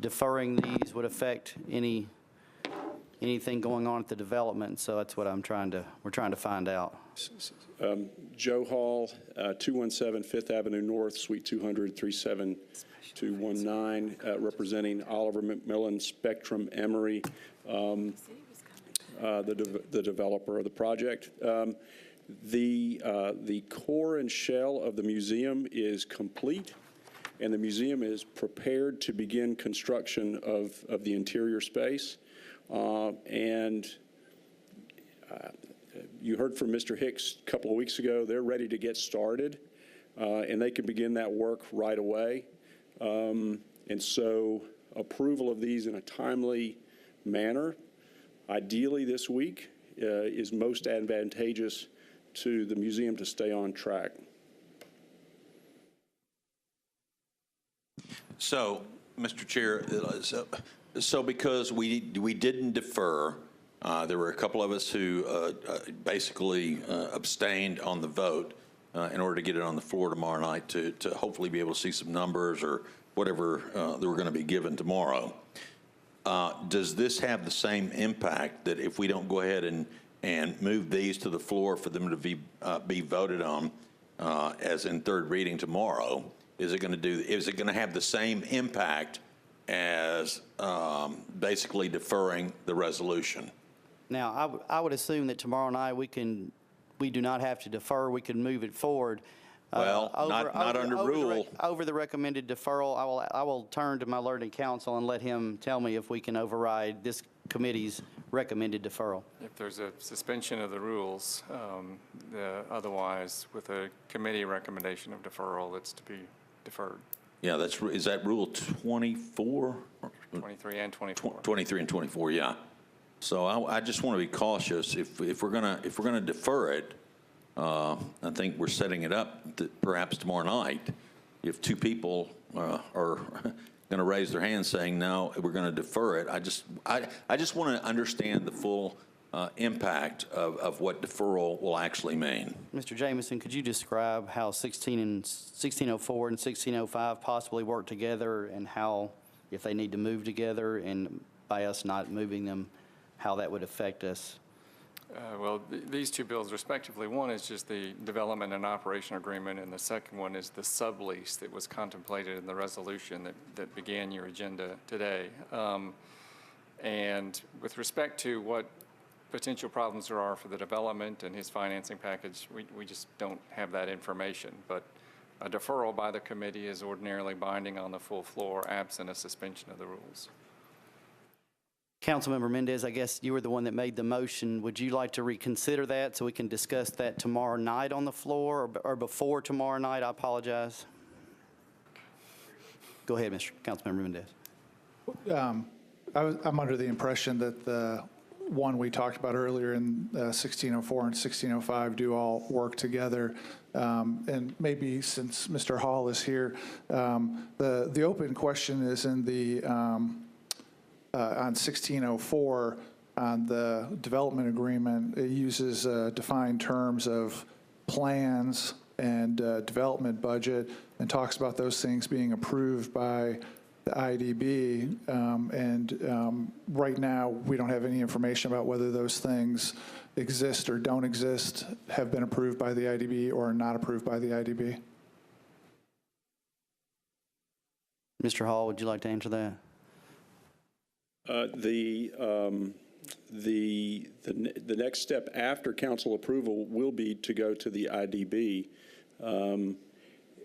Speaker 1: deferring these would affect anything going on at the development. So that's what we're trying to find out.
Speaker 12: Joe Hall, 217 Fifth Avenue North, Suite 200, 37219, representing Oliver McMillan, Spectrum Emory, the developer of the project. The core and shell of the museum is complete, and the museum is prepared to begin construction of the interior space. You heard from Mr. Hicks a couple of weeks ago. They're ready to get started, and they can begin that work right away. And so approval of these in a timely manner, ideally this week, is most advantageous to the museum to stay on track.
Speaker 9: So, Mr. Chair, so because we didn't defer, there were a couple of us who basically abstained on the vote in order to get it on the floor tomorrow night to hopefully be able to see some numbers or whatever that we're going to be given tomorrow. Does this have the same impact that if we don't go ahead and move these to the floor for them to be voted on as in third reading tomorrow? Is it going to have the same impact as basically deferring the resolution?
Speaker 1: Now, I would assume that tomorrow night we do not have to defer. We can move it forward.
Speaker 9: Well, not under rule.
Speaker 1: Over the recommended deferral, I will turn to my learned counsel and let him tell me if we can override this committee's recommended deferral.
Speaker 3: If there's a suspension of the rules, otherwise, with a committee recommendation of deferral, it's to be deferred.
Speaker 9: Yeah, is that Rule 24?
Speaker 3: 23 and 24.
Speaker 9: 23 and 24, yeah. So I just want to be cautious. If we're gonna defer it, I think we're setting it up that perhaps tomorrow night, if two people are going to raise their hand saying no, we're going to defer it. I just want to understand the full impact of what deferral will actually mean.
Speaker 1: Mr. Jameson, could you describe how 1604 and 1605 possibly work together, and how, if they need to move together, and by us not moving them, how that would affect us?
Speaker 3: Well, these two bills respectively, one is just the development and operation agreement, and the second one is the sublease that was contemplated in the resolution that began your agenda today. And with respect to what potential problems there are for the development and his financing package, we just don't have that information. But a deferral by the committee is ordinarily binding on the full floor, absent a suspension of the rules.
Speaker 1: Councilmember Mendez, I guess you were the one that made the motion. Would you like to reconsider that so we can discuss that tomorrow night on the floor, or before tomorrow night? I apologize. Go ahead, Councilmember Mendez.
Speaker 7: I'm under the impression that the one we talked about earlier in 1604 and 1605 do all work together. And maybe since Mr. Hall is here, the open question is in the on 1604, on the development agreement. It uses defined terms of plans and development budget, and talks about those things being approved by the IDB. Right now, we don't have any information about whether those things exist or don't exist, have been approved by the IDB or not approved by the IDB.
Speaker 1: Mr. Hall, would you like to answer that?
Speaker 12: The next step after council approval will be to go to the IDB.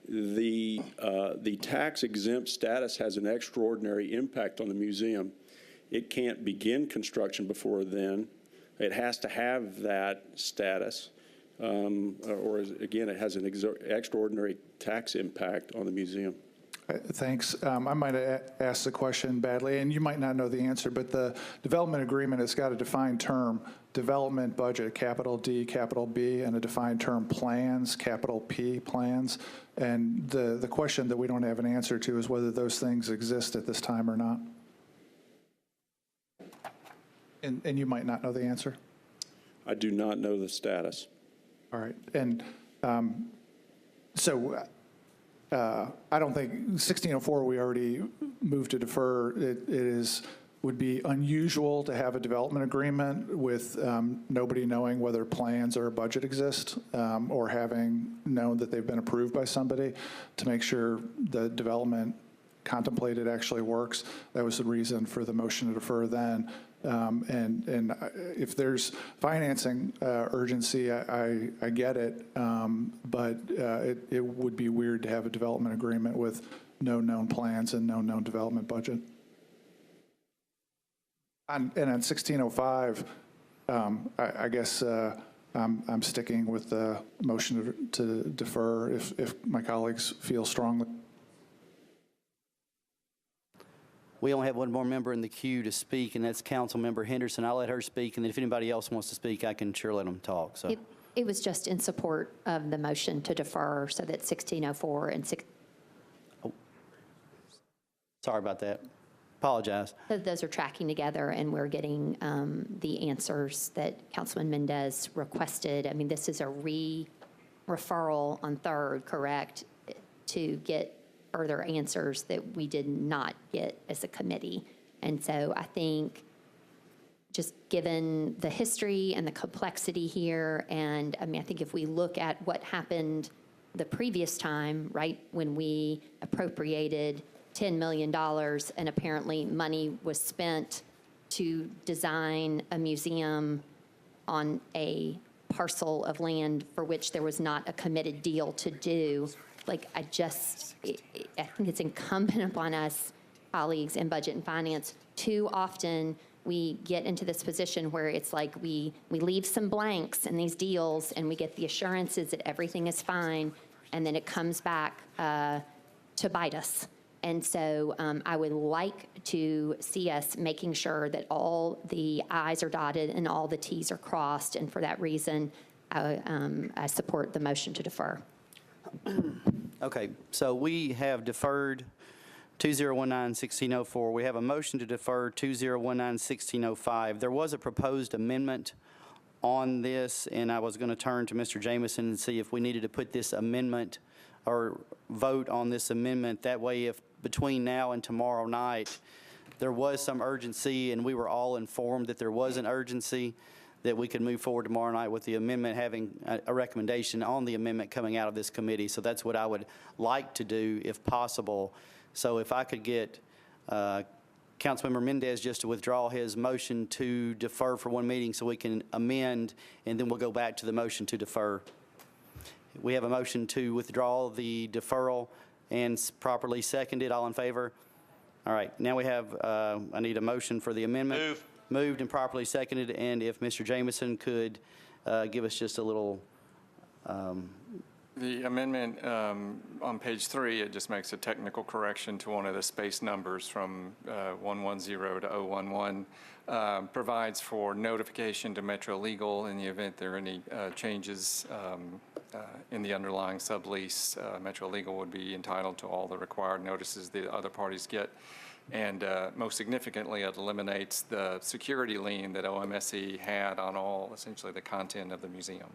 Speaker 12: The tax exempt status has an extraordinary impact on the museum.
Speaker 15: it can't begin construction before then. It has to have that status, or again, it has an extraordinary tax impact on the museum.
Speaker 7: Thanks. I might have asked the question badly, and you might not know the answer, but the development agreement has got a defined term, development budget, capital D, capital B, and a defined term plans, capital P, plans. And the question that we don't have an answer to is whether those things exist at this time or not. And you might not know the answer.
Speaker 15: I do not know the status.
Speaker 7: All right. And so I don't think 1604 we already moved to defer. It would be unusual to have a development agreement with nobody knowing whether plans or a budget exist, or having known that they've been approved by somebody to make sure the development contemplated actually works. That was the reason for the motion to defer then. And if there's financing urgency, I get it, but it would be weird to have a development agreement with no known plans and no known development budget. And on 1605, I guess I'm sticking with the motion to defer if my colleagues feel strongly.
Speaker 1: We only have one more member in the queue to speak, and that's Councilmember Henderson. I'll let her speak, and then if anybody else wants to speak, I can sure let them talk. So
Speaker 6: It was just in support of the motion to defer so that 1604 and
Speaker 1: sorry about that. Apologize.
Speaker 6: so those are tracking together, and we're getting the answers that Councilman Mendez requested. I mean, this is a referral on third, correct, to get further answers that we did not get as a committee. And so I think just given the history and the complexity here, and I mean, I think if we look at what happened the previous time, right, when we appropriated $10 million and apparently money was spent to design a museum on a parcel of land for which there was not a committed deal to do. Like, I think it's incumbent upon us, colleagues in Budget and Finance, too often we get into this position where it's like we leave some blanks in these deals and we get the assurances that everything is fine, and then it comes back to bite us. And so I would like to see us making sure that all the I's are dotted and all the T's are crossed, and for that reason, I support the motion to defer.
Speaker 1: Okay, so we have deferred 2019-1604. We have a motion to defer 2019-1605. There was a proposed amendment on this, and I was going to turn to Mr. Jameson and see if we needed to put this amendment or vote on this amendment. That way, if between now and tomorrow night there was some urgency and we were all informed that there was an urgency, that we could move forward tomorrow night with the amendment, having a recommendation on the amendment coming out of this committee. So that's what I would like to do if possible. So if I could get Councilmember Mendez just to withdraw his motion to defer for one meeting so we can amend, and then we'll go back to the motion to defer. We have a motion to withdraw the deferral and properly seconded. All in favor? All right. Now we have, I need a motion for the amendment. Moved and properly seconded, and if Mr. Jameson could give us just a little.
Speaker 3: The amendment on page 3, it just makes a technical correction to one of the space numbers from 110 to 011, provides for notification to Metro Legal in the event there are any changes in the underlying sublease. Metro Legal would be entitled to all the required notices the other parties get. And most significantly, it eliminates the security lien that OMSE had on all, essentially, the content of the museum.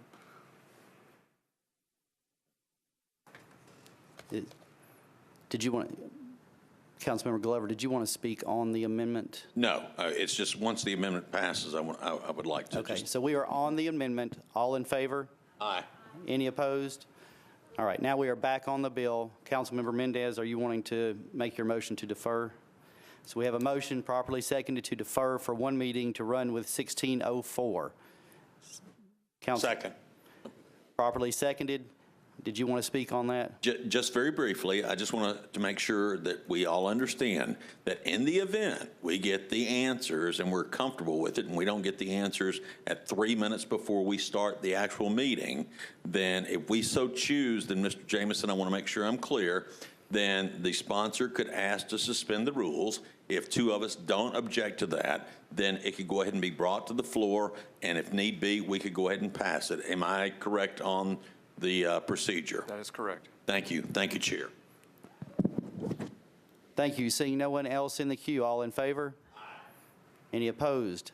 Speaker 1: Did you want, Councilmember Glover, did you want to speak on the amendment?
Speaker 9: No, it's just once the amendment passes, I would like to.
Speaker 1: Okay, so we are on the amendment. All in favor?
Speaker 9: Aye.
Speaker 1: Any opposed? All right, now we are back on the bill. Councilmember Mendez, are you wanting to make your motion to defer? So we have a motion properly seconded to defer for one meeting to run with 1604.
Speaker 9: Second.
Speaker 1: Properly seconded. Did you want to speak on that?
Speaker 9: Just very briefly, I just want to make sure that we all understand that in the event we get the answers and we're comfortable with it, and we don't get the answers at 3 minutes before we start the actual meeting, then if we so choose, then Mr. Jameson, I want to make sure I'm clear, then the sponsor could ask to suspend the rules. If two of us don't object to that, then it could go ahead and be brought to the floor, and if need be, we could go ahead and pass it. Am I correct on the procedure?
Speaker 3: That is correct.
Speaker 9: Thank you. Thank you, Chair.
Speaker 1: Thank you. Seeing no one else in the queue, all in favor? Any opposed?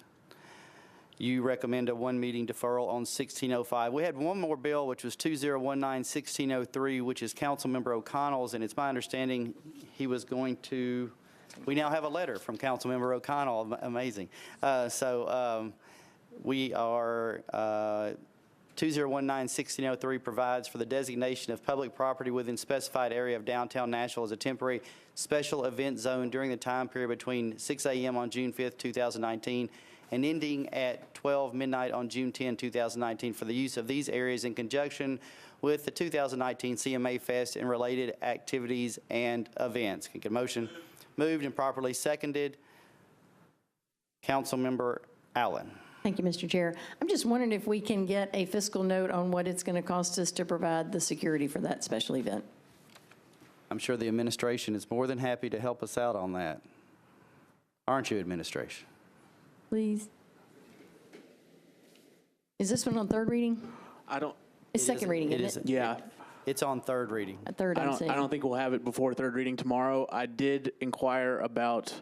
Speaker 1: You recommend a one-meeting deferral on 1605. We had one more bill, which was 2019-1603, which is Councilmember O'Connell's, and it's my understanding he was going to, we now have a letter from Councilmember O'Connell. Amazing. We are 2019-1603 provides for the designation of public property within specified area of downtown Nashville as a temporary special event zone during the time period between 6 a.m. on June 5th, 2019, and ending at 12 midnight on June 10, 2019, for the use of these areas in conjunction with the 2019 CMA Fest and related activities and events. Can I get a motion? Moved and properly seconded. Councilmember Allen.
Speaker 8: Thank you, Mr. Chair. I'm just wondering if we can get a fiscal note on what it's going to cost us to provide the security for that special event.
Speaker 1: I'm sure the administration is more than happy to help us out on that. Aren't you, administration?
Speaker 8: Please. Is this one on third reading?
Speaker 10: I don't.
Speaker 8: It's second reading, isn't it?
Speaker 10: Yeah.
Speaker 1: It's on third reading.
Speaker 8: A third, I'm saying.
Speaker 10: I don't think we'll have it before third reading tomorrow. I did inquire about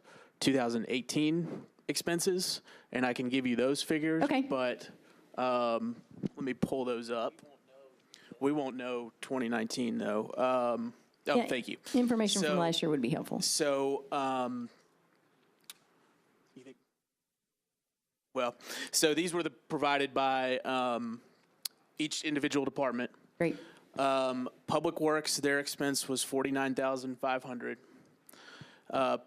Speaker 10: 2018 expenses, and I can give you those figures.
Speaker 8: Okay.
Speaker 10: But let me pull those up. We won't know 2019, though.
Speaker 8: Yeah,
Speaker 10: thank you.
Speaker 8: Information from last year would be helpful.
Speaker 10: So, so these were provided by each individual department.
Speaker 8: Great.
Speaker 10: Public Works, their expense was $49,500.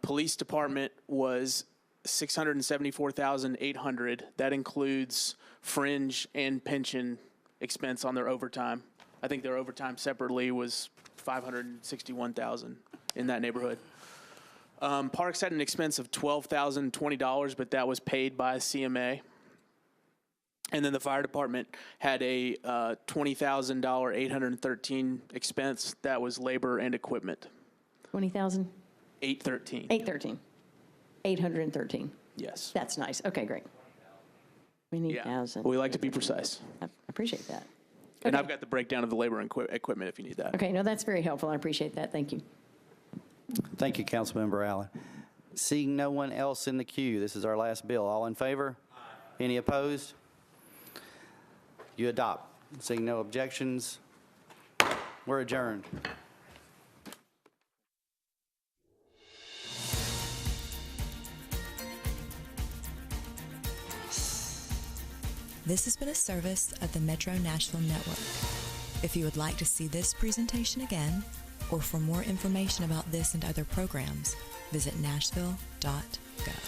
Speaker 10: Police Department was $674,800. That includes fringe and pension expense on their overtime. I think their overtime separately was $561,000 in that neighborhood. Parks had an expense of $12,020, but that was paid by CMA. And then the fire department had a $20,000 813 expense. That was labor and equipment.
Speaker 8: 20,000?
Speaker 10: 813.
Speaker 8: 813. 813.
Speaker 10: Yes.
Speaker 8: That's nice. Okay, great. 20,000.
Speaker 10: We like to be precise.
Speaker 8: I appreciate that.
Speaker 10: And
Speaker 8: Okay.
Speaker 10: I've got the breakdown of the labor and equipment if you need that.
Speaker 8: Okay, no, that's very helpful. I appreciate that. Thank you.
Speaker 1: Thank you, Councilmember Allen. Seeing no one else in the queue, this is our last bill. All in favor? Any opposed? You adopt. Seeing no objections, we're adjourned.
Speaker 16: This has been a service of the Metro Nashville Network. If you would like to see this presentation again, or for more information about this and other programs, visit nashville.gov.